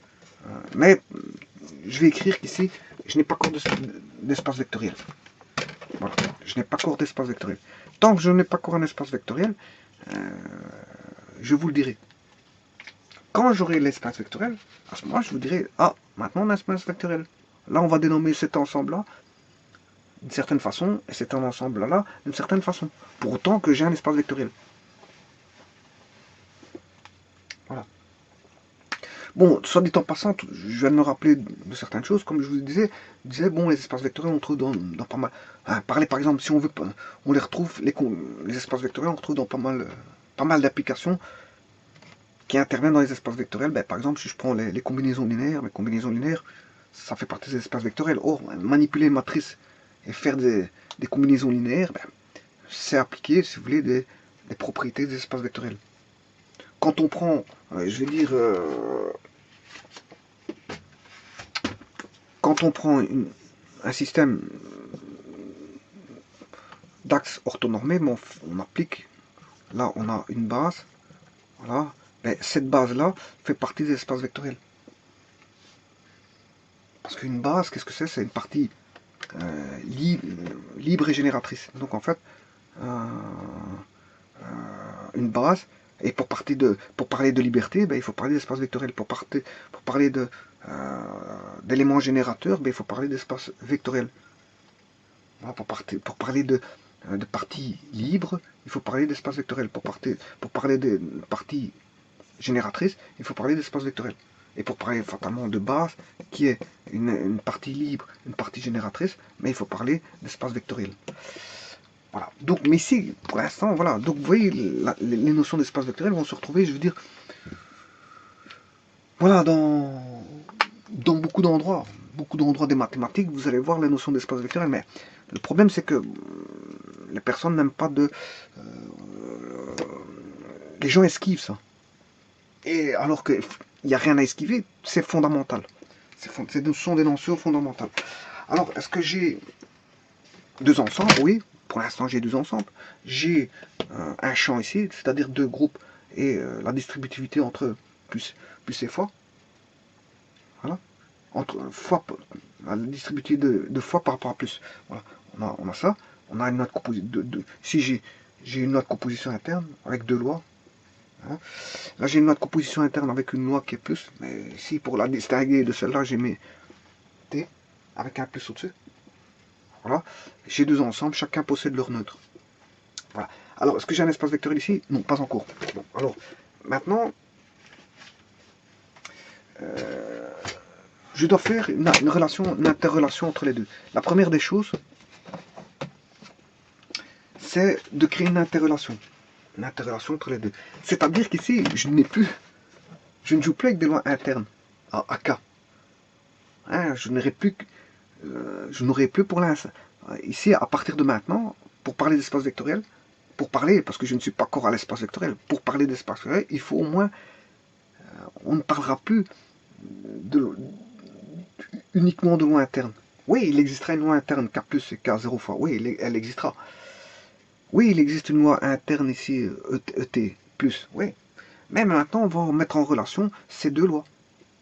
A: Mais je vais écrire qu'ici, je n'ai pas encore d'espace vectoriel. Voilà, je n'ai pas encore d'espace vectoriel. Tant que je n'ai pas encore un espace vectoriel, je vous le dirai. Quand j'aurai l'espace vectoriel, à ce moment-là, je vous dirai, ah, maintenant on a un espace vectoriel. Là, on va dénommer cet ensemble-là d'une certaine façon, et cet ensemble-là d'une certaine façon. Pour autant que j'ai un espace vectoriel. Voilà. Bon, soit dit en passant, je viens de me rappeler de certaines choses, comme je vous disais, bon, les espaces vectoriels, on trouve dans pas mal. Parler par exemple, si on veut, on les retrouve, les espaces vectoriels, on retrouve dans pas mal d'applications qui interviennent dans les espaces vectoriels. Ben, par exemple, si je prends les combinaisons linéaires, ça fait partie des espaces vectoriels. Or, manipuler une matrice et faire des combinaisons linéaires, ben, c'est appliquer, si vous voulez, des propriétés des espaces vectoriels. Quand on prend, je vais dire, quand on prend un système d'axes orthonormés, bon, on applique, là on a une base, voilà, ben, cette base-là fait partie des espaces vectoriels. Parce qu'une base, qu'est-ce que c'est? C'est une partie libre et génératrice. Donc en fait, une base, et pour parler de liberté, ben, il faut parler d'espace vectoriel. Pour parler d'éléments générateurs, ben, il faut parler d'espace vectoriel. Voilà, pour parler de parties libres, il faut parler d'espace vectoriel. Pour parler de parties génératrices, il faut parler d'espace vectoriel. Et pour parler fatalement de base, qui est une partie libre, une partie génératrice, mais il faut parler d'espace vectoriel. Voilà. Donc, mais ici, pour l'instant, voilà. Donc, vous voyez, les notions d'espace vectoriel vont se retrouver, je veux dire, voilà, dans beaucoup d'endroits des mathématiques, vous allez voir les notions d'espace vectoriel. Mais le problème, c'est que les personnes n'aiment pas les gens esquivent ça. Et alors qu'il n'y a rien à esquiver, c'est fondamental. Ce sont des notions fondamentales. Alors, est-ce que j'ai deux ensembles? Oui, pour l'instant j'ai deux ensembles. J'ai un champ ici, c'est-à-dire deux groupes et la distributivité entre eux plus et fois. Voilà. Entre fois, la distributivité de fois par rapport à plus. Voilà. On a ça. On a une note composition. Si j'ai une note composition interne avec deux lois. Hein. Là j'ai une note composition interne avec une loi qui est plus. Mais ici pour la distinguer de celle-là, j'ai mis T avec un plus au-dessus. Voilà. J'ai deux ensembles, chacun possède leur neutre. Voilà. Alors, est-ce que j'ai un espace vectoriel ici? Non, pas encore. Bon, alors, maintenant, je dois faire une interrelation entre les deux. La première des choses, c'est de créer une interrelation. Une interrelation entre les deux. C'est-à-dire qu'ici, je ne joue plus avec des lois internes à K. Hein, je n'aurai plus pour l'instant. Ici, à partir de maintenant, pour parler d'espace vectoriel, parce que je ne suis pas encore à l'espace vectoriel, pour parler d'espace vectoriel, il faut au moins, on ne parlera plus uniquement de loi interne. Oui, il existera une loi interne, K plus et K 0 fois, oui, elle existera. Oui, il existe une loi interne ici, ET plus, oui. Mais maintenant, on va mettre en relation ces deux lois.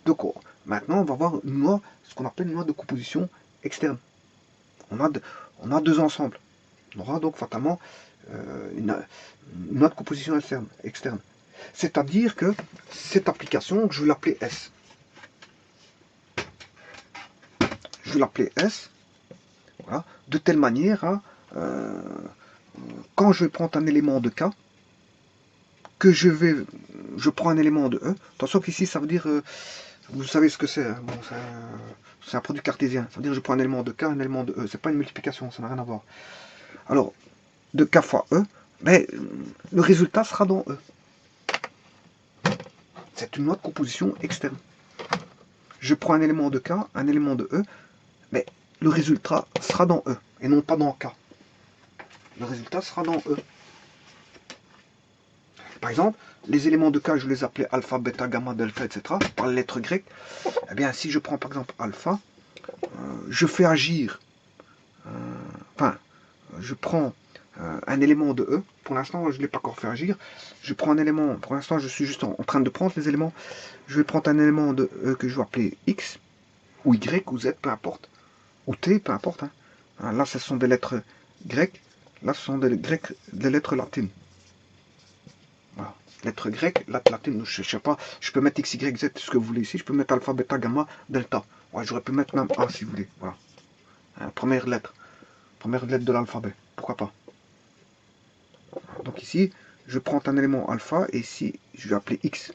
A: Donc, maintenant, on va avoir une loi, ce qu'on appelle une loi de composition externe. On a deux ensembles. On aura donc fatalement une loi de composition externe. C'est-à-dire que cette application, je vais l'appeler S. Je vais l'appeler S, voilà, de telle manière à, quand je vais prendre un élément de K, que je prends un élément de E. Attention qu'ici, ça veut dire, vous savez ce que c'est, hein, bon, c'est un produit cartésien. Ça veut dire que je prends un élément de K, un élément de E. C'est pas une multiplication, ça n'a rien à voir. Alors, de K fois E, mais le résultat sera dans E. C'est une loi de composition externe. Je prends un élément de K, un élément de E, mais le résultat sera dans E, et non pas dans K. Le résultat sera dans E. Par exemple, les éléments de K, je les appelais alpha, bêta, gamma, delta, etc. par les lettres grecques. Eh bien, si je prends par exemple alpha, je fais agir, je prends un élément de E. Pour l'instant, je ne l'ai pas encore fait agir. Je prends un élément, pour l'instant, je suis juste en train de prendre les éléments. Je vais prendre un élément de E que je vais appeler X, ou Y, ou Z, peu importe, ou T, peu importe. Hein. Là, ce sont des lettres grecques. Là, ce sont des lettres latines. Voilà. Lettres grecques, latines, je ne sais pas. Je peux mettre X, Y, Z, ce que vous voulez ici. Je peux mettre alpha, bêta, gamma, delta. Ouais, j'aurais pu mettre même A si vous voulez. Voilà. Hein, première lettre de l'alphabet. Pourquoi pas. Donc ici, je prends un élément alpha et ici, je vais appeler X.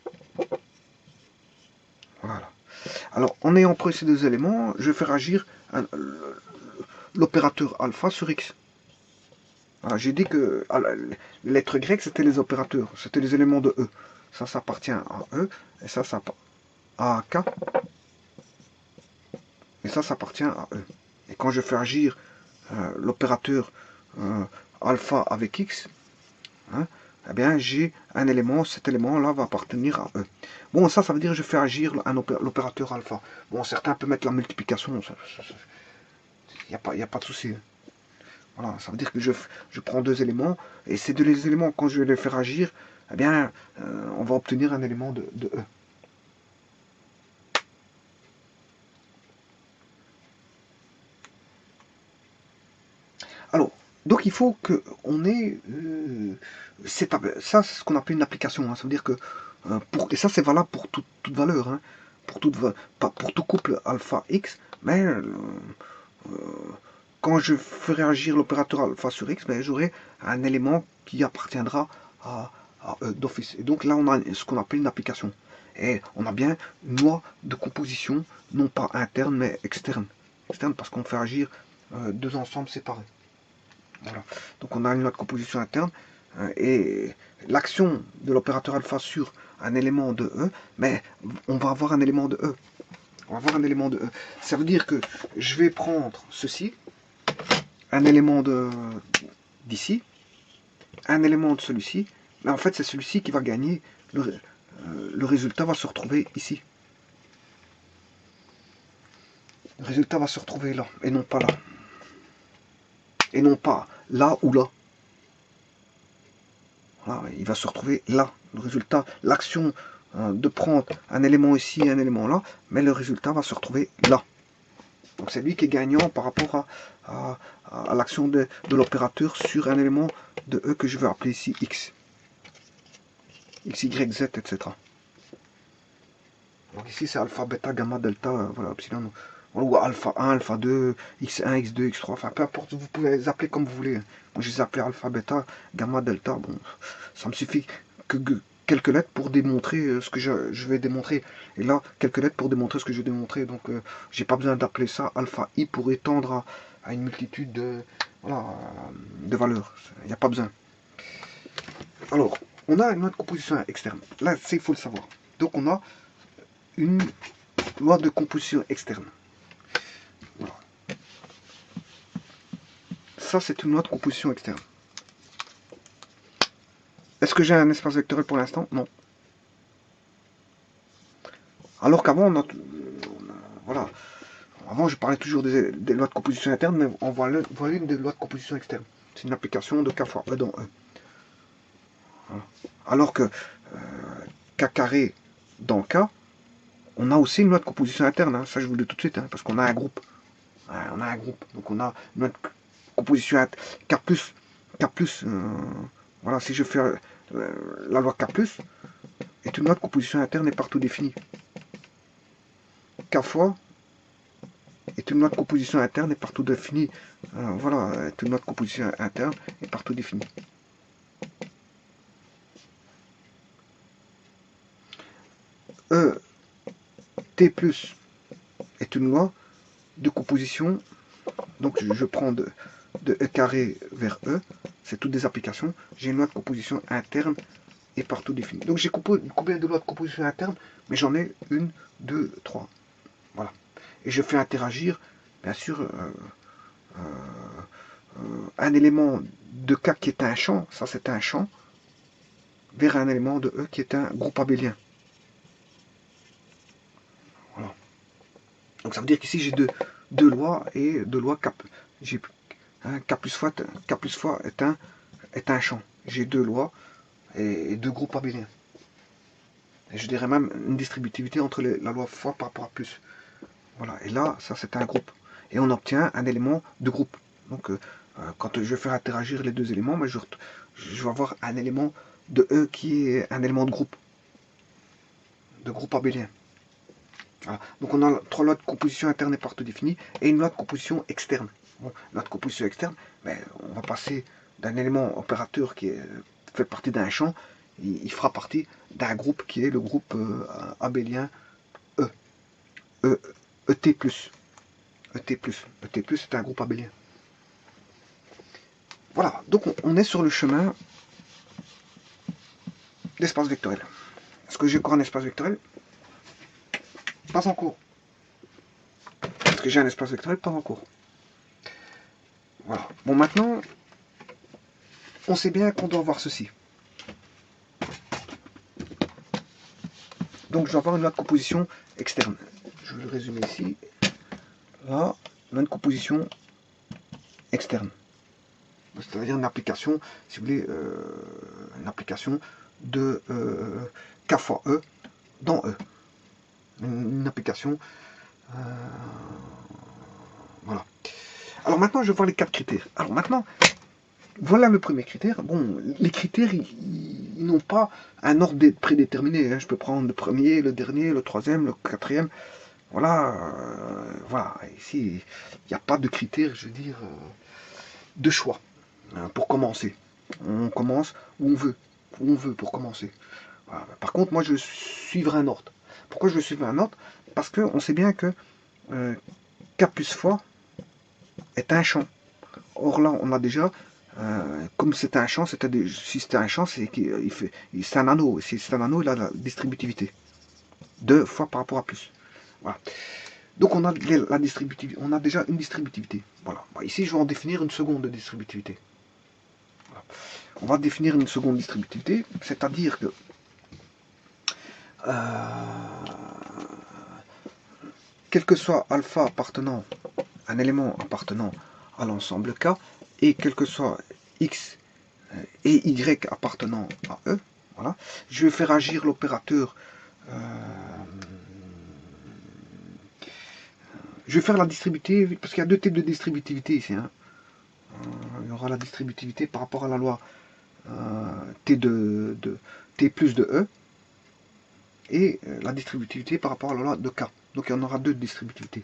A: Voilà. Alors, en ayant pris ces deux éléments, je vais faire agir l'opérateur alpha sur X. J'ai dit que les lettres grecques, c'était les opérateurs, c'était les éléments de E. Ça appartient à E, et ça à K, et ça appartient à E. Et quand je fais agir l'opérateur alpha avec X, hein, eh bien j'ai un élément, cet élément-là va appartenir à E. Bon, ça veut dire que je fais agir l'opérateur alpha. Bon, certains peuvent mettre la multiplication, il n'y a pas de souci. Voilà, ça veut dire que je prends deux éléments, et ces deux éléments, quand je vais les faire agir, eh bien, on va obtenir un élément de E. Alors, donc il faut qu'on ait... ça, c'est ce qu'on appelle une application. Hein, ça veut dire que... et ça, c'est valable pour toute valeur. Hein, pas pour tout couple alpha x, mais... quand je ferai agir l'opérateur alpha sur x, ben, j'aurai un élément qui appartiendra à E d'office. Et donc là, on a ce qu'on appelle une application. Et on a bien une loi de composition, non pas interne, mais externe. Externe parce qu'on fait agir deux ensembles séparés. Voilà. Donc on a une loi de composition interne et l'action de l'opérateur alpha sur un élément de E, mais on va avoir un élément de E. On va avoir un élément de E. Ça veut dire que je vais prendre ceci, un élément d'ici, un élément de celui-ci, mais en fait c'est celui-ci qui va gagner, le résultat va se retrouver ici. Le résultat va se retrouver là, et non pas là. Et non pas là ou là. Voilà, il va se retrouver là. Le résultat, l'action de prendre un élément ici et un élément là, mais le résultat va se retrouver là. Donc c'est lui qui est gagnant par rapport à l'action de l'opérateur sur un élément de E que je vais appeler ici X. X, Y, Z, etc. Donc ici c'est alpha, bêta, gamma, delta, voilà, epsilon, ou alpha 1, alpha 2, X1, X2, X3, enfin peu importe, vous pouvez les appeler comme vous voulez. Moi je les appelle alpha, bêta, gamma, delta, bon, ça me suffit que quelques lettres pour démontrer ce que je vais démontrer. Et là, quelques lettres pour démontrer ce que je vais démontrer. Donc j'ai pas besoin d'appeler ça alpha I pour étendre à une multitude voilà, de valeurs. Il n'y a pas besoin. Alors, on a une loi de composition externe. Là, il faut le savoir. Donc on a une loi de composition externe. Voilà. Ça, c'est une loi de composition externe. Est-ce que j'ai un espace vectoriel pour l'instant? Non. Alors qu'avant, voilà. Avant, je parlais toujours des lois de composition interne, mais on voit une des lois de composition externe. C'est une application de K fois E dans E. Voilà. Alors que K carré dans K, on a aussi une loi de composition interne. Hein. Ça, je vous le dis tout de suite, hein, parce qu'on a un groupe. On a un groupe. Donc, on a une loi de composition interne. K plus, voilà, si je fais la loi K plus, est une loi de composition interne et partout définie. K fois est une loi de composition interne et partout définie. Voilà, est une loi de composition interne et partout définie. E T plus est une loi de composition. Donc je prends de E carré vers E, c'est toutes des applications. J'ai une loi de composition interne et partout définie. Donc j'ai combien de lois de composition interne? Mais j'en ai une, deux, trois. Voilà. Et je fais interagir, bien sûr, un élément de K qui est un champ, ça c'est un champ, vers un élément de E qui est un groupe abélien. Voilà. Donc ça veut dire qu'ici j'ai deux lois et deux lois K. J'ai K plus fois est un champ. J'ai deux lois et deux groupes abéliens. Et je dirais même une distributivité entre la loi fois par rapport à plus. Voilà, et là, ça c'est un groupe. Et on obtient un élément de groupe. Donc quand je vais faire interagir les deux éléments, je vais avoir un élément de E qui est un élément de groupe abélien. Voilà. Donc on a trois lois de composition interne et partout définies, et une loi de composition externe. Bon, loi de composition externe, mais on va passer d'un élément opérateur qui fait partie d'un champ, il fera partie d'un groupe qui est le groupe abélien E. ET+. ET+, c'est un groupe abélien. Voilà, donc on est sur le chemin d'espace vectoriel. Est-ce que j'ai encore un espace vectoriel? Pas encore. Est-ce que j'ai un espace vectoriel? Pas encore. Voilà. Bon, maintenant, on sait bien qu'on doit avoir ceci. Donc, je dois avoir une loi de composition externe. Je vais le résumer ici. Là, loi de composition externe. C'est-à-dire une application, si vous voulez, une application de K fois E dans E. Une application. Voilà. Alors maintenant, je vais voir les 4 critères. Alors maintenant, voilà le premier critère. Bon, les critères, ils n'ont pas un ordre prédéterminé. Hein. Je peux prendre le premier, le dernier, le troisième, le quatrième. Voilà. Voilà. Ici, il n'y a pas de critères, je veux dire, de choix. Pour commencer. On commence où on veut. Où on veut pour commencer. Voilà. Par contre, moi, je suivrai un ordre. Pourquoi je vais suivre un ordre? Parce qu'on sait bien que K plus fois est un champ. Or là, on a déjà, comme c'est un champ, si c'était un champ, c'est un anneau. Si c'est un anneau, il a la distributivité. 2 fois par rapport à plus. Voilà. Donc on a la distributivité, on a déjà une distributivité. Voilà. Ici, je vais en définir une seconde distributivité. Voilà. On va définir une seconde distributivité, c'est-à-dire que K quel que soit alpha appartenant, un élément appartenant à l'ensemble K, et quel que soit X et Y appartenant à E, voilà, je vais faire agir l'opérateur. Je vais faire la distributivité, parce qu'il y a deux types de distributivité ici. Hein. Il y aura la distributivité par rapport à la loi T plus de E, et la distributivité par rapport à la loi de K. Donc il y en aura deux distributivités.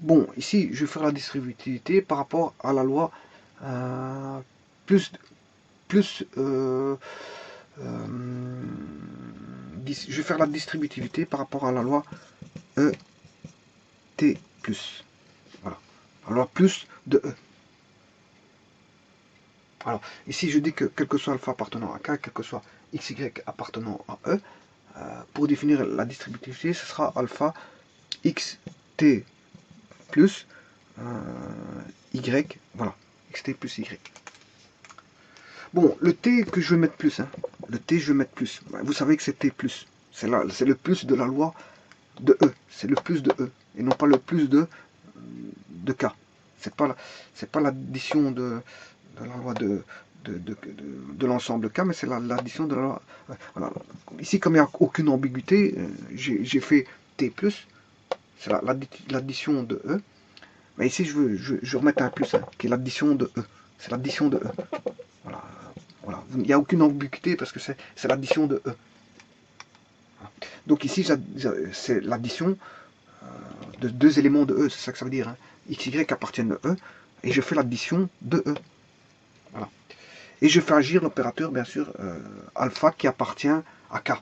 A: Bon, ici, je vais faire la distributivité par rapport à la loi je vais faire la distributivité par rapport à la loi ET+. Voilà. La loi plus de E. Alors, ici, je dis que quel que soit alpha appartenant à K, quel que soit XY appartenant à E, pour définir la distributivité, ce sera alpha xt plus Y, voilà, xt plus Y. Bon, le T que je vais mettre plus, hein, le T je vais mettre plus, vous savez que c'est T plus, c'est le plus de la loi de E, c'est le plus de E, et non pas le plus de K. C'est pas l'addition de la loi de l'ensemble K, mais c'est l'addition de la loi. Voilà. Ici, comme il n'y a aucune ambiguïté, j'ai fait T plus, c'est l'addition de E. Mais ici, je veux remettre un plus, hein, qui est l'addition de E. C'est l'addition de E. Voilà. Voilà. Il n'y a aucune ambiguïté parce que c'est l'addition de E. Voilà. Donc ici, c'est l'addition de deux éléments de E, c'est ça que ça veut dire. Hein. XY appartiennent à E, et je fais l'addition de E. Voilà. Et je fais agir l'opérateur, bien sûr, alpha qui appartient à K.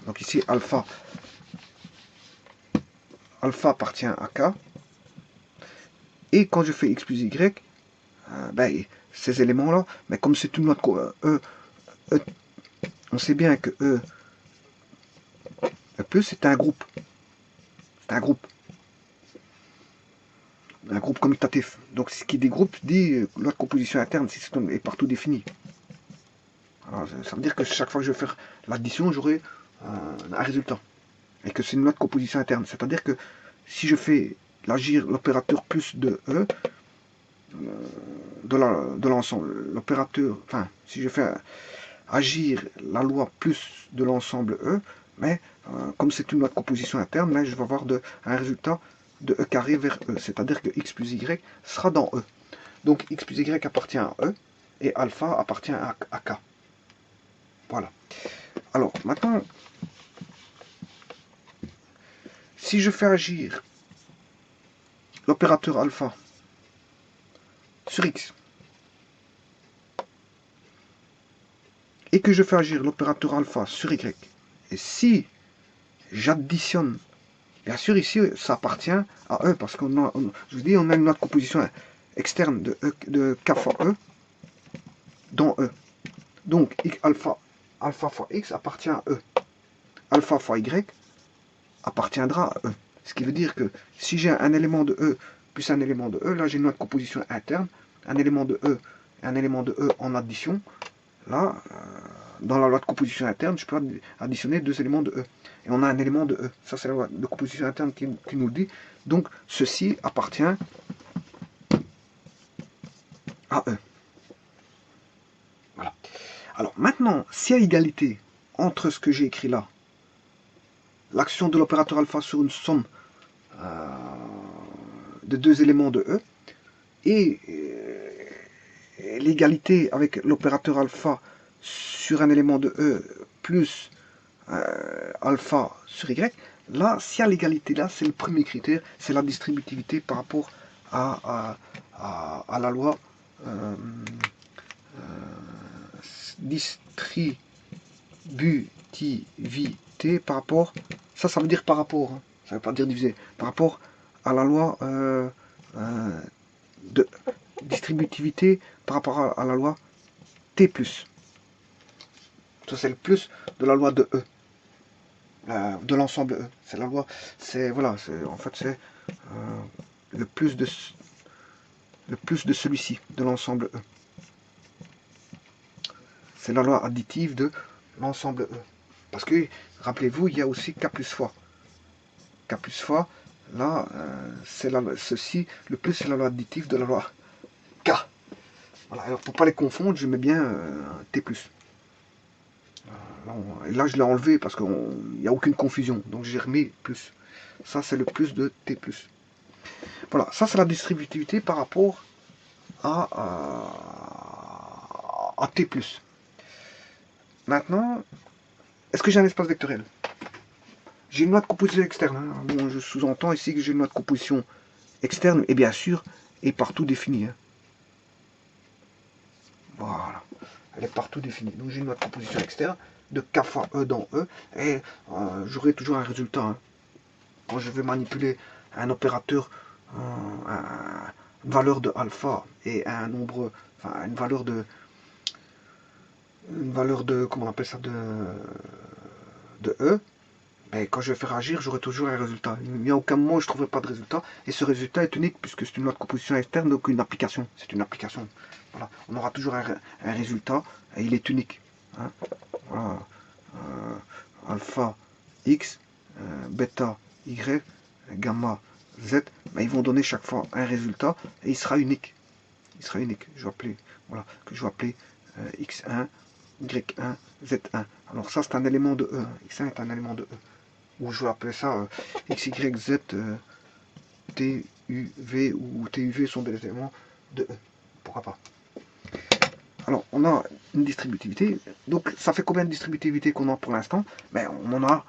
A: Donc ici, alpha appartient à K. Et quand je fais X plus Y, ben, ces éléments-là, mais comme c'est une loi de on sait bien que E plus c'est un groupe. C'est un groupe. Un groupe commutatif. Donc ce qui dégroupe dit loi de composition interne, si c'est est partout défini. Alors, ça veut dire que chaque fois que je vais faire l'addition, j'aurai un résultat. Et que c'est une loi de composition interne. C'est-à-dire que si je fais l'agir l'opérateur plus de E, de l'ensemble, l'opérateur, enfin, si je fais agir la loi plus de l'ensemble E, mais comme c'est une loi de composition interne, mais je vais avoir un résultat de E carré vers E, c'est-à-dire que X plus Y sera dans E. Donc X plus Y appartient à E, et alpha appartient à K. Voilà. Alors, maintenant, si je fais agir l'opérateur alpha sur X, et que je fais agir l'opérateur alpha sur Y, et si j'additionne, bien sûr ici ça appartient à E, parce qu'on a, je vous dis, on a une loi de composition externe de K fois E dans E. Donc alpha fois X appartient à E. Alpha fois Y appartiendra à E. Ce qui veut dire que si j'ai un élément de E plus un élément de E, là j'ai une loi de composition interne, un élément de E et un élément de E en addition. Là, dans la loi de composition interne, je peux additionner deux éléments de E. Et on a un élément de E. Ça, c'est la loi de composition interne qui nous dit. Donc, ceci appartient à E. Voilà. Alors, maintenant, s'il y a égalité entre ce que j'ai écrit là, l'action de l'opérateur alpha sur une somme de deux éléments de E, et l'égalité avec l'opérateur alpha sur un élément de E plus alpha sur Y, là, s'il y a l'égalité là, c'est le premier critère, c'est la distributivité par rapport à la loi distributivité par rapport, ça veut dire par rapport, hein, ça veut pas dire diviser, par rapport à la loi de distributivité par rapport à la loi T+. Ça c'est le plus de la loi de E. De l'ensemble E. C'est la loi, c'est voilà, en fait c'est le plus de celui-ci, de l'ensemble E. C'est la loi additive de l'ensemble E. Parce que, rappelez-vous, il y a aussi K plus fois. K plus fois, là, c'est ceci, le plus c'est la loi additive de la loi K. Voilà, alors pour pas les confondre, je mets bien T+. Et là, je l'ai enlevé parce qu'il n'y a aucune confusion, donc j'ai remis plus. Ça, c'est le plus de T+. Voilà, ça c'est la distributivité par rapport à T+. Maintenant, est-ce que j'ai un espace vectoriel? J'ai une loi de composition externe. Hein. Bon, je sous-entends ici que j'ai une loi de composition externe, et bien sûr, est partout définie. Hein. Voilà, elle est partout définie. Donc j'ai une loi de composition externe de K fois E dans E, et j'aurai toujours un résultat. Hein. Quand je vais manipuler un opérateur, une valeur de alpha et un nombre, enfin une valeur de, comment on appelle ça, de E, ben, quand je vais faire agir, j'aurai toujours un résultat. Il n'y a aucun moment où je ne trouverai pas de résultat. Et ce résultat est unique puisque c'est une loi de composition externe, donc une application. C'est une application. Voilà. On aura toujours un résultat et il est unique. Hein. Voilà. Alpha X, bêta Y, gamma Z, ben, ils vont donner chaque fois un résultat et il sera unique. Il sera unique. Je vais appeler, voilà, que je vais appeler X1, Y1, Z1. Alors ça c'est un élément de E. X1 est un élément de E. Ou je vais appeler ça XYZ, TUV ou TUV sont des éléments de E. Pourquoi pas? Alors, on a une distributivité. Donc, ça fait combien de distributivité qu'on a pour l'instant? Ben, on en a.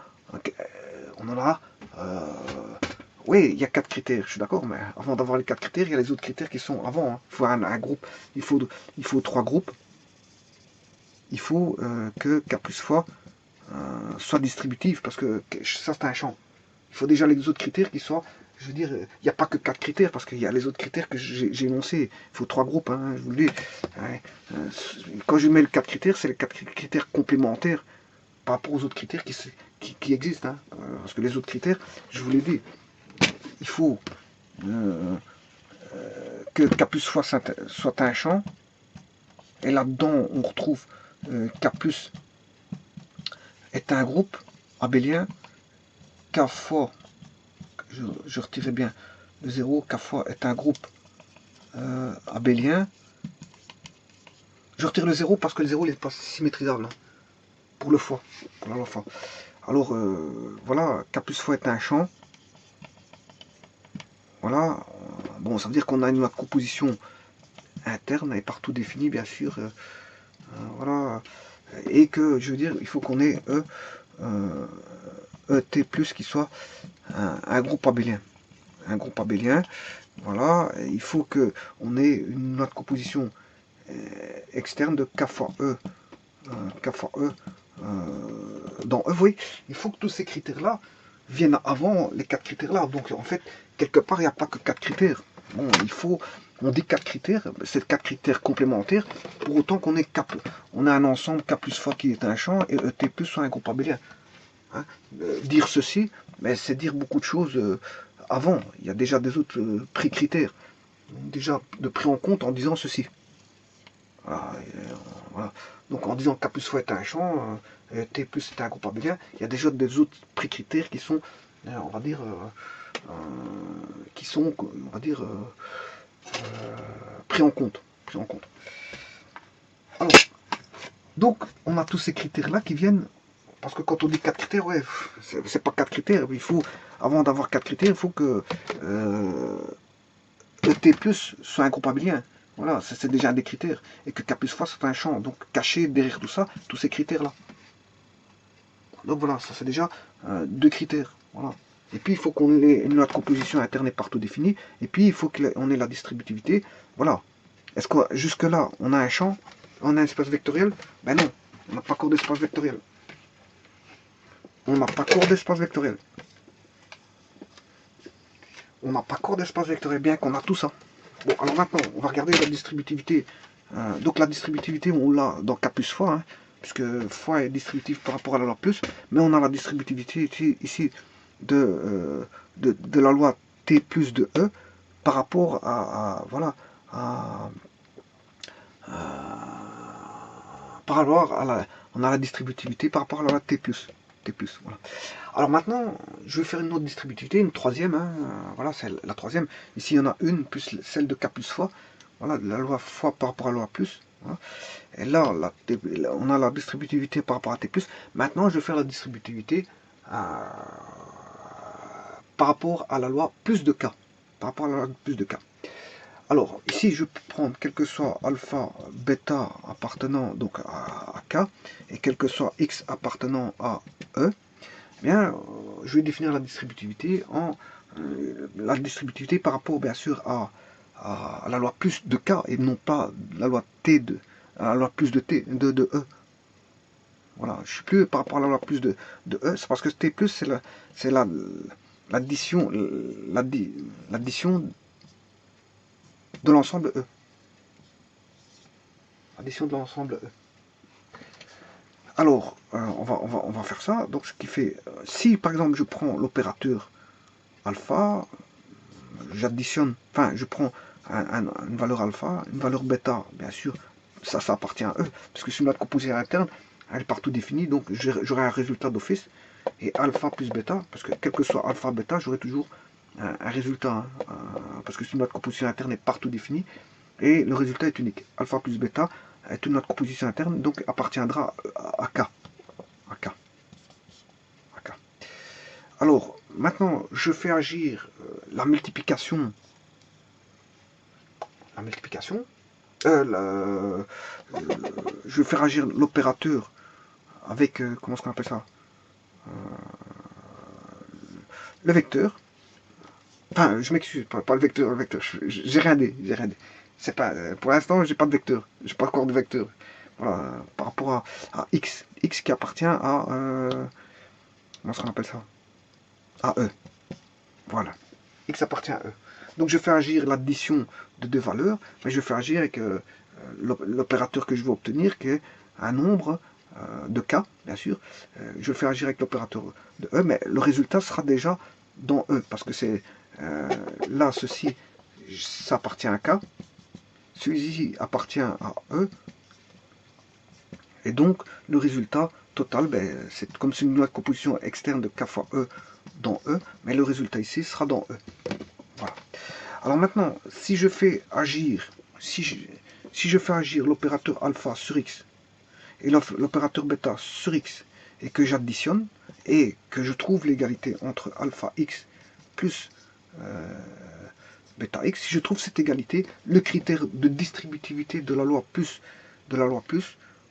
A: Oui, il y a 4 critères, je suis d'accord, mais avant d'avoir les 4 critères, il y a les autres critères qui sont avant. Hein. Il faut un groupe, il faut 3 groupes. Il faut que K plus fois soit distributif, parce que ça c'est un champ. Il faut déjà les autres critères qui soient, je veux dire, il n'y a pas que 4 critères, parce qu'il y a les autres critères que j'ai énoncés. Il faut 3 groupes, hein, je vous le dis. Quand je mets les 4 critères, c'est les 4 critères complémentaires par rapport aux autres critères qui existent. Hein, parce que les autres critères, je vous l'ai dit, il faut que K plus soit un champ, et là-dedans, on retrouve K plus est un groupe abélien, K fois, je retirais bien le 0, K fois est un groupe abélien. Je retire le 0 parce que le 0 n'est pas symétrisable. Hein, pour le fois, pour la loi fois. Alors, voilà, K plus fois est un champ. Voilà, bon, ça veut dire qu'on a une composition interne et partout définie, bien sûr. Voilà, et que, je veux dire, il faut qu'on ait ET plus qui soit un groupe abélien. Un groupe abélien, voilà, il faut qu'on ait une note de composition externe de K fois E, dans E, vous voyez, il faut que tous ces critères-là viennent avant les 4 critères-là. Donc en fait, quelque part, il n'y a pas que 4 critères. Bon, on dit 4 critères, c'est 4 critères complémentaires, pour autant qu'on ait on a un ensemble K plus fois qui est un champ et ET plus soit un groupe abélien. Hein. Dire ceci, mais c'est dire beaucoup de choses avant. Il y a déjà des autres critères, déjà de pris en compte en disant ceci. Voilà, voilà. Donc en disant K plus fois est un champ, T plus est un groupe abélien, il y a déjà des autres critères qui sont, on va dire, pris en compte. Alors, donc on a tous ces critères-là qui viennent, parce que quand on dit 4 critères, ouais, c'est pas 4 critères, il faut, avant d'avoir 4 critères, il faut que T plus soit un groupe abélien. Voilà, c'est déjà un des critères. Et que K plus fois c'est un champ. Donc caché derrière tout ça, tous ces critères-là. Donc voilà, ça c'est déjà 2 critères. Voilà. Et puis il faut qu'on ait une loi de composition interne et partout définie. Et puis il faut qu'on ait la distributivité. Voilà. Est-ce que jusque-là, on a un champ, on a un espace vectoriel? Ben non, on n'a pas encore d'espace vectoriel. On n'a pas encore d'espace vectoriel. On n'a pas encore d'espace vectoriel, bien qu'on a tout ça. Bon, alors maintenant, on va regarder la distributivité. Donc la distributivité, on l'a dans K plus fois, hein, puisque fois est distributif par rapport à la loi plus, mais on a la distributivité ici de la loi T plus de E par rapport voilà, par rapport à on a la distributivité par rapport à la loi T plus. T+. Voilà. Alors maintenant, je vais faire une autre distributivité, une troisième. Hein, voilà, c'est la troisième. Ici, il y en a une plus celle de K plus fois. Voilà, la loi fois par rapport à la loi plus. Voilà. Et là, on a la distributivité par rapport à T+. Maintenant, je vais faire la distributivité par rapport à la loi plus de K. Par rapport à la loi plus de K. Alors, ici, je peux prendre quel que soit alpha, bêta appartenant donc à K, et quel que soit x appartenant à E, eh bien, je vais définir la distributivité par rapport, bien sûr, à la loi plus de K, et non pas la loi T de, à la loi plus de T, de E. Voilà, je ne suis plus par rapport à la loi plus de E, c'est parce que T+, c'est l'addition de l'ensemble E. Addition de l'ensemble E. Alors, on va faire ça. Donc, ce qui fait, si par exemple je prends l'opérateur alpha, j'additionne, enfin, je prends une valeur alpha, une valeur bêta, bien sûr, ça appartient à E, parce que si notre composition interne, elle est partout définie, donc j'aurai un résultat d'office, et alpha plus bêta, parce que quel que soit alpha, bêta, j'aurai toujours un résultat, parce que si notre composition interne est partout définie, et le résultat est unique. Alpha plus bêta est une autre composition interne, donc appartiendra à K. À K. À K. Alors, maintenant, je fais agir la multiplication. La multiplication. Je vais faire agir l'opérateur avec, comment est-ce qu'on appelle ça, le vecteur. Enfin, je m'excuse, pas le vecteur, j'ai rien dit, C'est pas, pour l'instant, j'ai pas de vecteur, j'ai pas encore de vecteur. Voilà, par rapport à x, x qui appartient à, comment est-ce qu'on appelle ça, à E. Voilà, x appartient à E. Donc je fais agir l'addition de deux valeurs, mais je fais agir avec l'opérateur que je veux obtenir, qui est un nombre de k, bien sûr. Je fais agir avec l'opérateur de E, mais le résultat sera déjà dans E, parce que c'est là, ceci, ça appartient à K, celui-ci appartient à E, et donc le résultat total, ben, c'est comme si une composition externe de K fois E dans E, mais le résultat ici sera dans E. Voilà. Alors maintenant, si je fais agir, si je fais agir l'opérateur alpha sur X et l'opérateur bêta sur X, et que j'additionne, et que je trouve l'égalité entre alpha X plus bêta X, si je trouve cette égalité, le critère de distributivité de la loi plus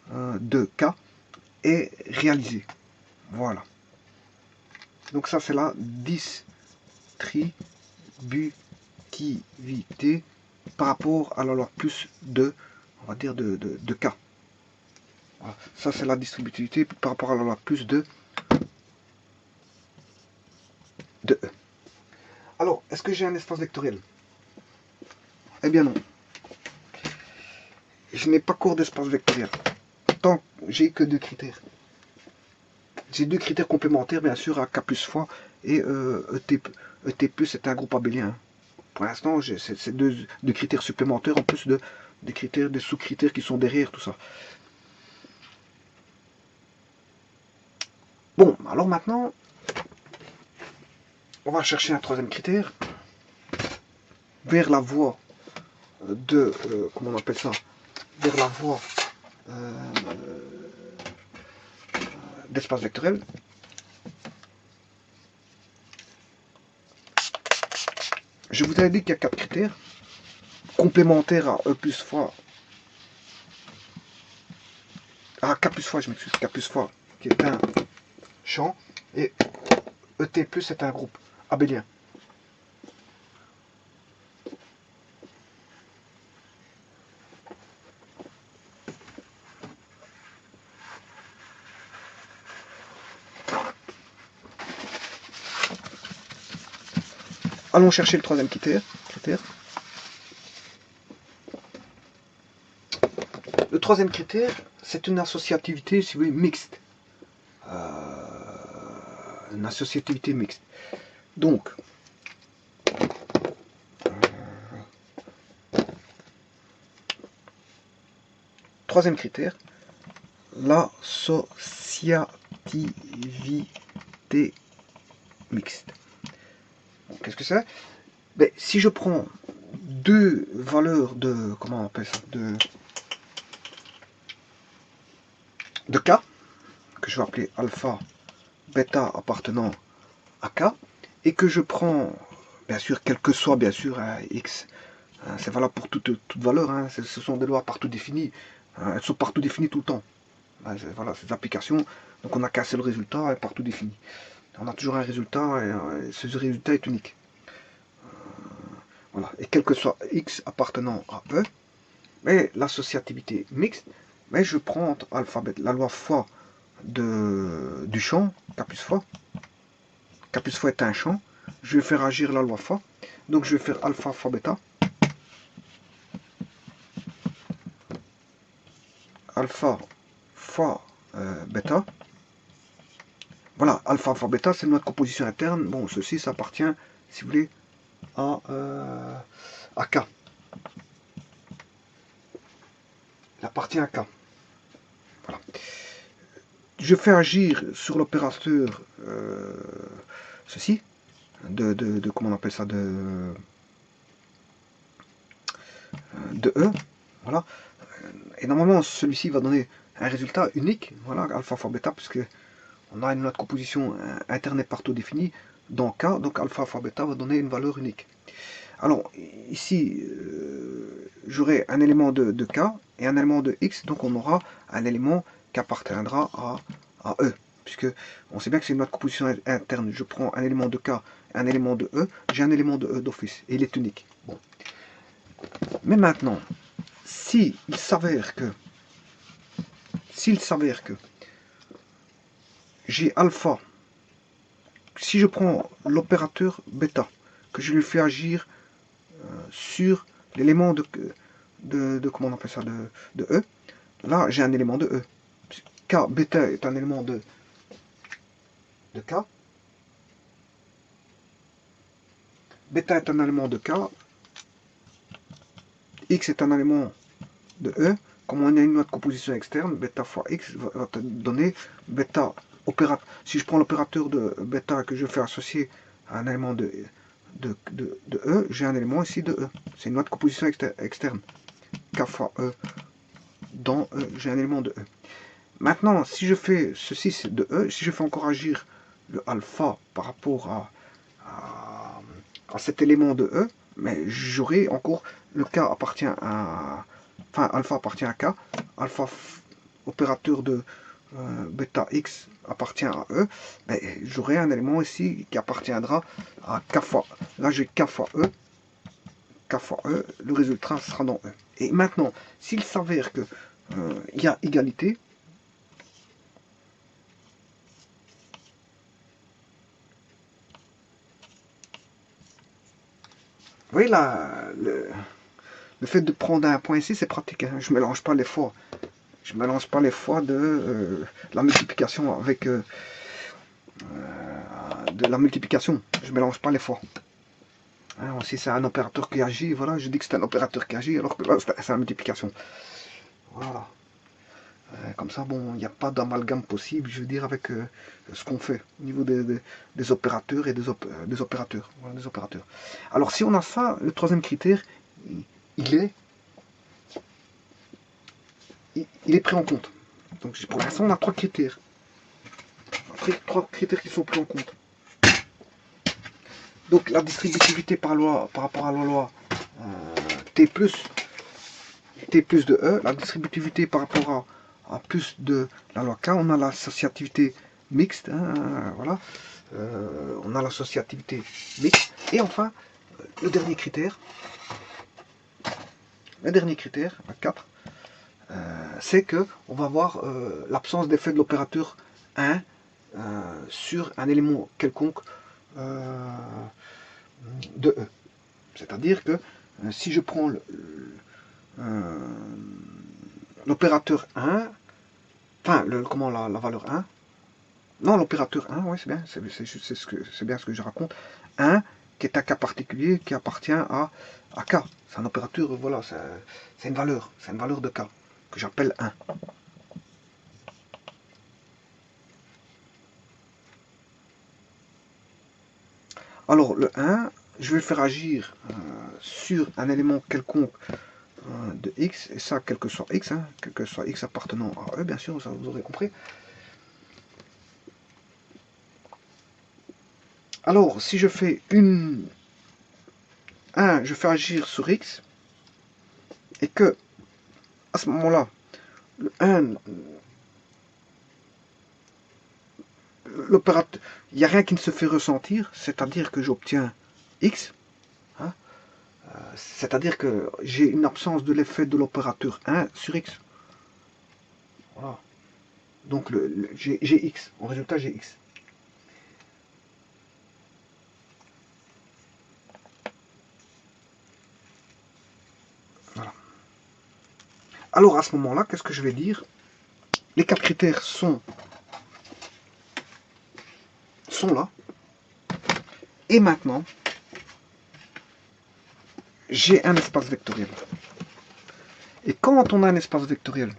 A: de K est réalisé. Voilà. Donc ça, c'est la distributivité par rapport à la loi plus de, on va dire, de K. Voilà. Ça, c'est la distributivité par rapport à la loi plus de E. Alors, est-ce que j'ai un espace vectoriel? Eh bien non. Je n'ai pas cours d'espace vectoriel. Tant j'ai que deux critères. J'ai deux critères complémentaires, bien sûr, à K plus fois et ET plus est un groupe abélien. Pour l'instant, j'ai ces deux critères supplémentaires en plus des critères, des sous-critères qui sont derrière tout ça. Bon, alors maintenant, on va chercher un troisième critère vers la voie de, comment on appelle ça, vers la voie d'espace vectoriel. Je vous avais dit qu'il y a quatre critères complémentaires à E plus fois, à K plus fois, je m'excuse, K plus fois, qui est un champ, et ET plus est un groupe abélien. Allons chercher le troisième critère. Le troisième critère, c'est une associativité, si vous voulez, mixte. Une associativité mixte. Donc, troisième critère, l'associativité associativité mixte. Bon, qu'est-ce que c'est? Ben, si je prends deux valeurs de, comment on appelle ça, de K, que je vais appeler alpha, bêta appartenant à K, et que je prends, bien sûr, quel que soit, bien sûr, X, c'est valable pour toute valeur, hein, ce sont des lois partout définies, elles sont partout définies tout le temps. Voilà, ces applications, donc on n'a qu'un seul résultat, partout défini. On a toujours un résultat, et ce résultat est unique. Voilà, et quel que soit X appartenant à E, mais l'associativité mixte, mais je prends alphabet, la loi fois du champ, K plus fois. K plus fois est un champ. Je vais faire agir la loi fois. Donc je vais faire alpha fois bêta. Alpha fois bêta. Voilà, alpha fois bêta, c'est notre composition interne. Bon, ceci, ça appartient, si vous voulez, à K. Il appartient à K. Voilà. Je fais agir sur l'opérateur ceci, comment on appelle ça, de E, voilà. Et normalement, celui-ci va donner un résultat unique, voilà, alpha fois bêta, puisque on a une note composition interne partout définie dans K, donc alpha fois bêta va donner une valeur unique. Alors, ici, j'aurai un élément de K et un élément de X, donc on aura un élément qui appartiendra à E, puisque on sait bien que c'est une note composition interne. Je prends un élément de K et un élément de E, j'ai un élément de E d'office, et il est unique. Bon. Mais maintenant, s'il s'avère que j'ai alpha, si je prends l'opérateur bêta, que je lui fais agir sur l'élément de comment on appelle ça, de E, là j'ai un élément de E. K, bêta est un élément de K. Bêta est un élément de K. X est un élément de E. Comme on a une autre composition externe, bêta fois X va te donner bêta opérateur. Si je prends l'opérateur de bêta que je fais associer à un élément de E, j'ai un élément ici de E. C'est une autre composition externe. K fois E dans E, j'ai un élément de E. Maintenant, si je fais ceci, c'est de E, si je fais encore agir le alpha par rapport à cet élément de E, mais j'aurai encore, le K appartient à, enfin alpha appartient à K, alpha opérateur de bêta X appartient à E, mais j'aurai un élément ici qui appartiendra à K fois, là j'ai K fois E, le résultat sera dans E. Et maintenant, s'il s'avère que il y a égalité, vous voyez là, le fait de prendre un point ici, c'est pratique. Hein. Je ne mélange pas les fois. Je ne mélange pas les fois de la multiplication avec de la multiplication. Je ne mélange pas les fois. Hein, si c'est un opérateur qui agit, voilà, je dis que c'est un opérateur qui agit, alors que là, c'est la multiplication. Voilà. Comme ça, bon, il n'y a pas d'amalgame possible, je veux dire, avec ce qu'on fait au niveau des opérateurs et des opérateurs. Voilà, des opérateurs. Alors, si on a ça, le troisième critère, il est pris en compte. Donc, pour l'instant, on a trois critères. Trois critères qui sont pris en compte. Donc, la distributivité par rapport à la loi T plus de E, la distributivité par rapport à plus de la loi K, on a l'associativité mixte, hein, voilà, on a l'associativité mixte, et enfin, le dernier critère, 4, c'est que on va avoir l'absence d'effet de l'opérateur 1 sur un élément quelconque de E. C'est-à-dire que si je prends l'opérateur 1, enfin, la valeur 1, non, l'opérateur 1, oui, c'est bien, c'est bien ce que je raconte, 1 qui est un cas particulier qui appartient à K. C'est un opérateur, voilà, c'est une valeur de K, que j'appelle 1. Alors, le 1, je vais le faire agir sur un élément quelconque de x, et ça, quel que soit x, hein, quel que soit x appartenant à E, bien sûr, ça vous aurez compris. Alors, si je fais je fais agir sur x, et que, à ce moment-là, le 1, l'opérateur, il n'y a rien qui ne se fait ressentir, c'est-à-dire que j'obtiens x, hein, c'est-à-dire que j'ai une absence de l'effet de l'opérateur 1 sur x. Voilà. Donc j'ai x, en résultat j'ai x. Voilà. Alors à ce moment-là, qu'est-ce que je vais dire? Les 4 critères sont là. Et maintenant, j'ai un espace vectoriel. Et quand on a un espace vectoriel,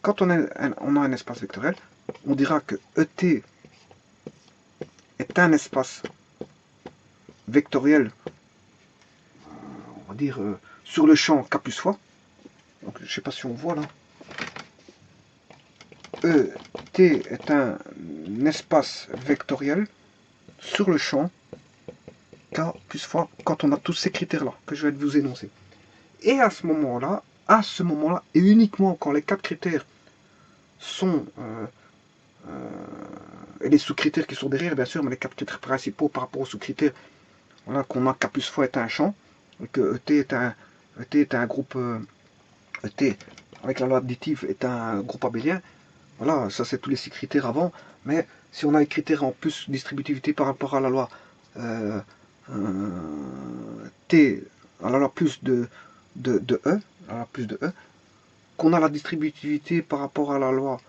A: quand on a un espace vectoriel, on dira que ET est un espace vectoriel, on va dire, sur le champ K plus fois. Donc, je ne sais pas si on voit là. ET est un espace vectoriel sur le champ K plus fois quand on a tous ces critères-là que je vais vous énoncer. Et à ce moment-là, et uniquement quand les 4 critères sont et les sous-critères qui sont derrière, bien sûr, mais les 4 critères principaux par rapport aux sous-critères, voilà, qu'on a K plus fois est un champ, et que ET est un groupe, ET avec la loi additive est un groupe abélien. Voilà, ça c'est tous les 6 critères avant, mais si on a les critères en plus distributivité par rapport à la loi T, à la loi plus de E, à la plus de E, qu'on a la distributivité par rapport à la loi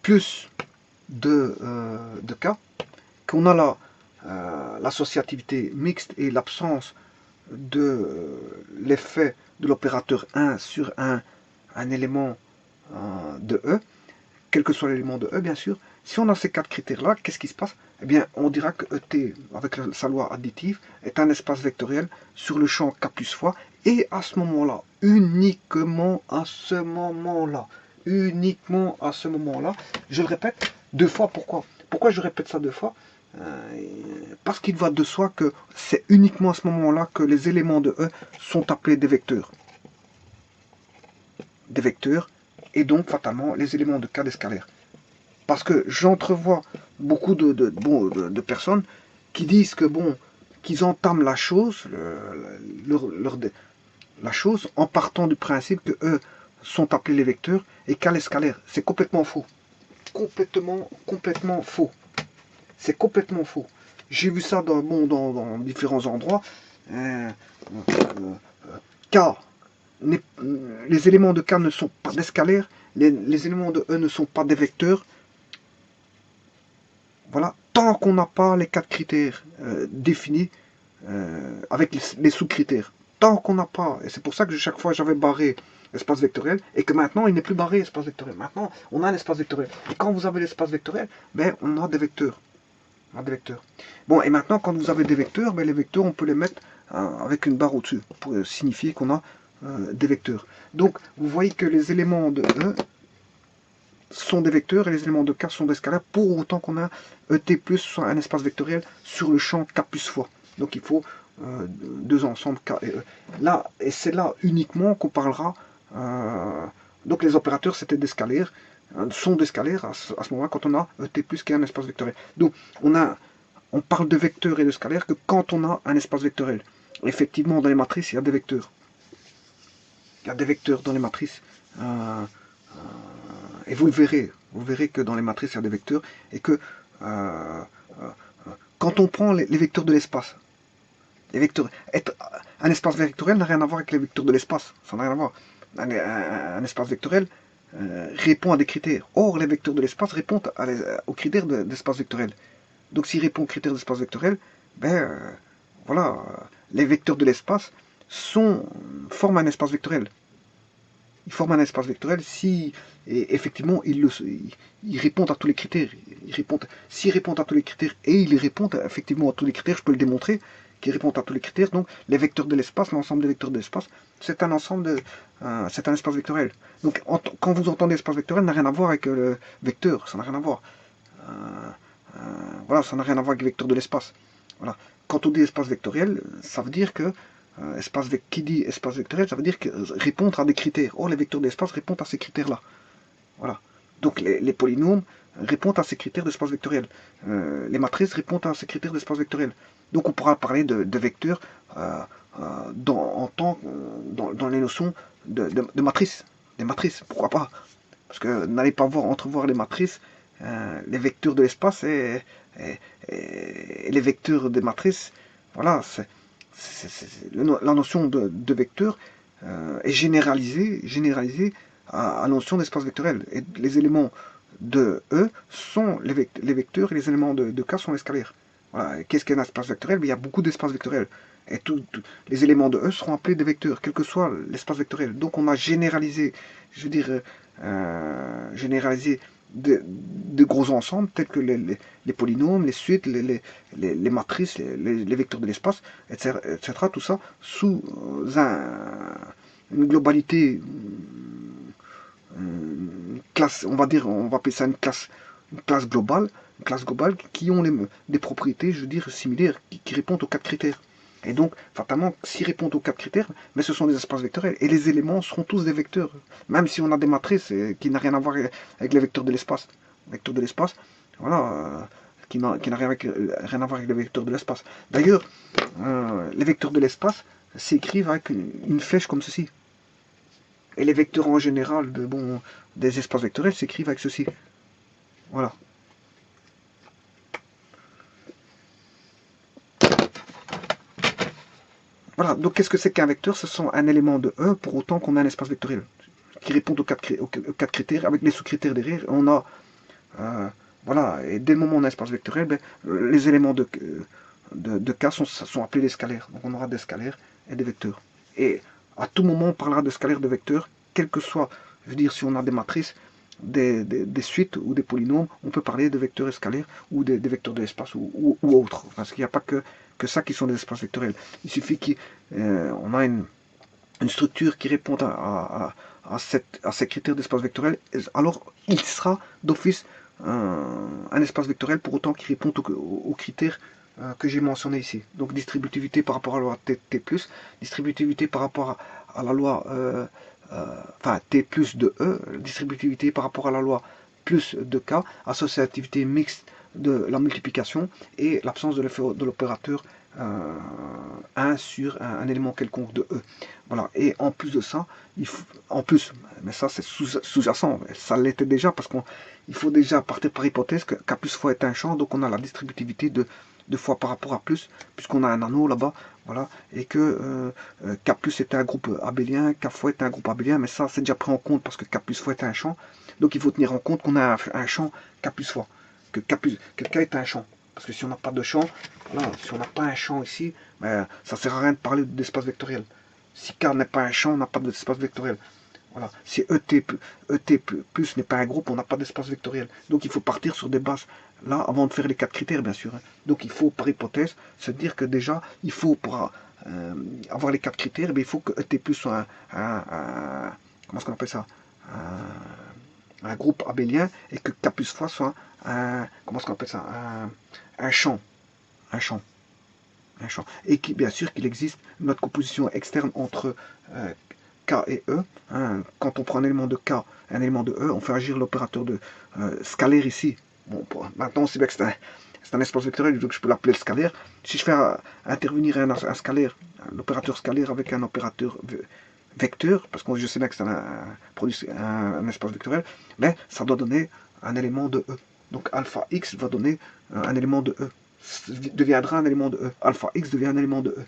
A: plus de K, qu'on a l'associativité mixte et l'absence de l'effet de l'opérateur 1 sur un élément de E, quel que soit l'élément de E, bien sûr. Si on a ces 4 critères-là, qu'est-ce qui se passe? Eh bien, on dira que ET, avec sa loi additive, est un espace vectoriel sur le champ K plus fois, et à ce moment-là, uniquement à ce moment-là, je le répète 2 fois, pourquoi? Pourquoi je répète ça 2 fois? Parce qu'il va de soi que c'est uniquement à ce moment-là que les éléments de E sont appelés des vecteurs. Des vecteurs, et donc fatalement les éléments de K des scalaires. Parce que j'entrevois beaucoup de personnes qui disent que qu'ils entament la chose, la chose en partant du principe que eux sont appelés les vecteurs et K les scalaires. C'est complètement faux. Complètement faux. C'est complètement faux. J'ai vu ça dans différents endroits. K, les éléments de K ne sont pas des scalaires, les éléments de E ne sont pas des vecteurs. Voilà, tant qu'on n'a pas les 4 critères définis avec les sous-critères. Tant qu'on n'a pas, et c'est pour ça que chaque fois j'avais barré l'espace vectoriel, et que maintenant il n'est plus barré l'espace vectoriel. Maintenant, on a un espace vectoriel. Et quand vous avez l'espace vectoriel, ben, on a des vecteurs. Bon, et maintenant, quand vous avez des vecteurs, ben, les vecteurs, on peut les mettre avec une barre au-dessus, pour signifier qu'on a des vecteurs. Donc, vous voyez que les éléments de E sont des vecteurs et les éléments de K sont des scalaires, pour autant qu'on a ET plus soit un espace vectoriel sur le champ K plus fois. Donc il faut deux ensembles K et E. Là, et c'est là uniquement qu'on parlera. Donc les opérateurs c'était des scalaires, sont des scalaires à ce moment-là quand on a ET plus qui est un espace vectoriel. Donc on parle de vecteurs et de scalaires que quand on a un espace vectoriel. Effectivement, dans les matrices, il y a des vecteurs. Il y a des vecteurs dans les matrices. Et vous verrez que dans les matrices, il y a des vecteurs, et que quand on prend les vecteurs de l'espace, un espace vectoriel n'a rien à voir avec les vecteurs de l'espace, ça n'a rien à voir. Un espace vectoriel répond à des critères. Or, les vecteurs de l'espace répondent aux critères d'espace vectoriel. Donc, s'il répond aux critères d'espace vectoriel, ben voilà, les vecteurs de l'espace forment un espace vectoriel. il forme un espace vectoriel si, et effectivement, il répond à tous les critères. S'il répond à tous les critères, et il répond effectivement à tous les critères, je peux le démontrer, qu'il répond à tous les critères. Donc, les vecteurs de l'espace, l'ensemble des vecteurs de l'espace, c'est un ensemble c'est un espace vectoriel. Donc, quand vous entendez espace vectoriel, ça n'a rien à voir avec le vecteur, ça n'a rien à voir. Voilà, ça n'a rien à voir avec le vecteur de l'espace. Voilà. Quand on dit espace vectoriel, ça veut dire que qui dit espace vectoriel, ça veut dire que répondre à des critères. Or, les vecteurs d'espace répondent à ces critères-là. Voilà. Donc, les polynômes répondent à ces critères d'espace vectoriel. Les matrices répondent à ces critères d'espace vectoriel. Donc, on pourra parler de vecteurs dans les notions de matrices. Des matrices, pourquoi pas? Parce que n'allez pas entrevoir les matrices, les vecteurs de l'espace et les vecteurs des matrices. Voilà, la notion de vecteur est généralisée à la notion d'espace vectoriel. Et les éléments de E sont les vecteurs et les éléments de K sont les scalaires. Voilà. Qu'est-ce qu'un espace vectoriel? Il y a beaucoup d'espaces vectoriels. Et les éléments de E seront appelés des vecteurs, quel que soit l'espace vectoriel. Donc on a généralisé, je veux dire, généralisé de gros ensembles tels que les polynômes, les suites, les matrices, les vecteurs de l'espace, etc. Tout ça sous une globalité, une classe, on va appeler ça une classe globale, qui ont des propriétés, je veux dire, similaires, qui répondent aux 4 critères. Et donc, fatalement, s'ils répondent aux 4 critères, mais ce sont des espaces vectoriels. Et les éléments seront tous des vecteurs. Même si on a des matrices qui n'ont rien à voir avec les vecteurs de l'espace. Vecteurs de l'espace, voilà, qui n'a rien à voir avec les vecteurs de l'espace. D'ailleurs, les vecteurs de l'espace s'écrivent avec une flèche comme ceci. Et les vecteurs en général des espaces vectoriels s'écrivent avec ceci. Voilà. Voilà, donc qu'est-ce que c'est qu'un vecteur? Ce sont un élément de E pour autant qu'on a un espace vectoriel qui répond aux 4 critères, avec les sous-critères derrière. On a, voilà, et dès le moment où on a un espace vectoriel, les éléments de K sont appelés des scalaires. Donc on aura des scalaires et des vecteurs. Et à tout moment, on parlera de scalaires, de vecteurs, quel que soit, je veux dire, si on a des matrices, des suites ou des polynômes, on peut parler de vecteurs et scalaires ou des vecteurs de l'espace ou autres. Parce qu'il n'y a pas que ça qui sont des espaces vectoriels. Il suffit qu'on a une structure qui répond à ces critères d'espace vectoriel, alors il sera d'office un espace vectoriel pour autant qu'il répond aux critères que j'ai mentionné ici. Donc distributivité par rapport à la loi T+, distributivité par rapport à la loi enfin T plus de E, distributivité par rapport à la loi plus de K, associativité mixte de la multiplication et l'absence de l'opérateur 1 sur un élément quelconque de E. Voilà. Et en plus de ça, en plus, mais ça c'est sous-jacent, ça l'était déjà parce qu'il faut déjà partir par hypothèse que K plus fois est un champ, donc on a la distributivité de 2 fois par rapport à plus, puisqu'on a un anneau là-bas, voilà, et que K plus est un groupe abélien, K fois est un groupe abélien, mais ça c'est déjà pris en compte parce que K plus fois est un champ, donc il faut tenir en compte qu'on a un champ K plus fois, que K est un champ. Parce que si on n'a pas de champ, voilà, si on n'a pas un champ ici, ben, ça ne sert à rien de parler d'espace vectoriel. Si K n'est pas un champ, on n'a pas d'espace vectoriel. Voilà. Si ET plus n'est pas un groupe, on n'a pas d'espace vectoriel. Donc il faut partir sur des bases là avant de faire les 4 critères, bien sûr. Donc il faut, par hypothèse, se dire que déjà, il faut pour avoir les 4 critères, il faut que ET plus soit comment est-ce qu'on appelle ça, un groupe abélien et que K plus fois soit comment est-ce qu'on appelle ça, un champ. Un champ. Un champ. Et bien sûr qu'il existe une autre composition externe entre K et E. Hein. Quand on prend un élément de K, un élément de E, on fait agir l'opérateur de scalaire ici. Bon, maintenant on sait bien que c'est un espace vectoriel, donc je peux l'appeler le scalaire. Si je fais intervenir un scalaire, l'opérateur scalaire avec un opérateur vecteur, parce que je sais bien que c'est un espace vectoriel, mais ça doit donner un élément de E. Donc alpha x va donner un élément de E. Deviendra un élément de E. Alpha x devient un élément de E.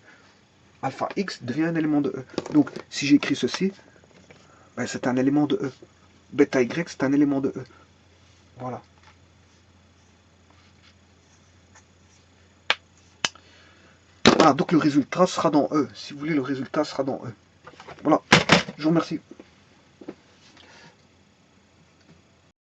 A: Alpha x devient un élément de E. Donc si j'écris ceci, ben, c'est un élément de E. Bêta y, c'est un élément de E. Voilà. Voilà, donc le résultat sera dans E. Si vous voulez, le résultat sera dans E. Voilà, je vous remercie.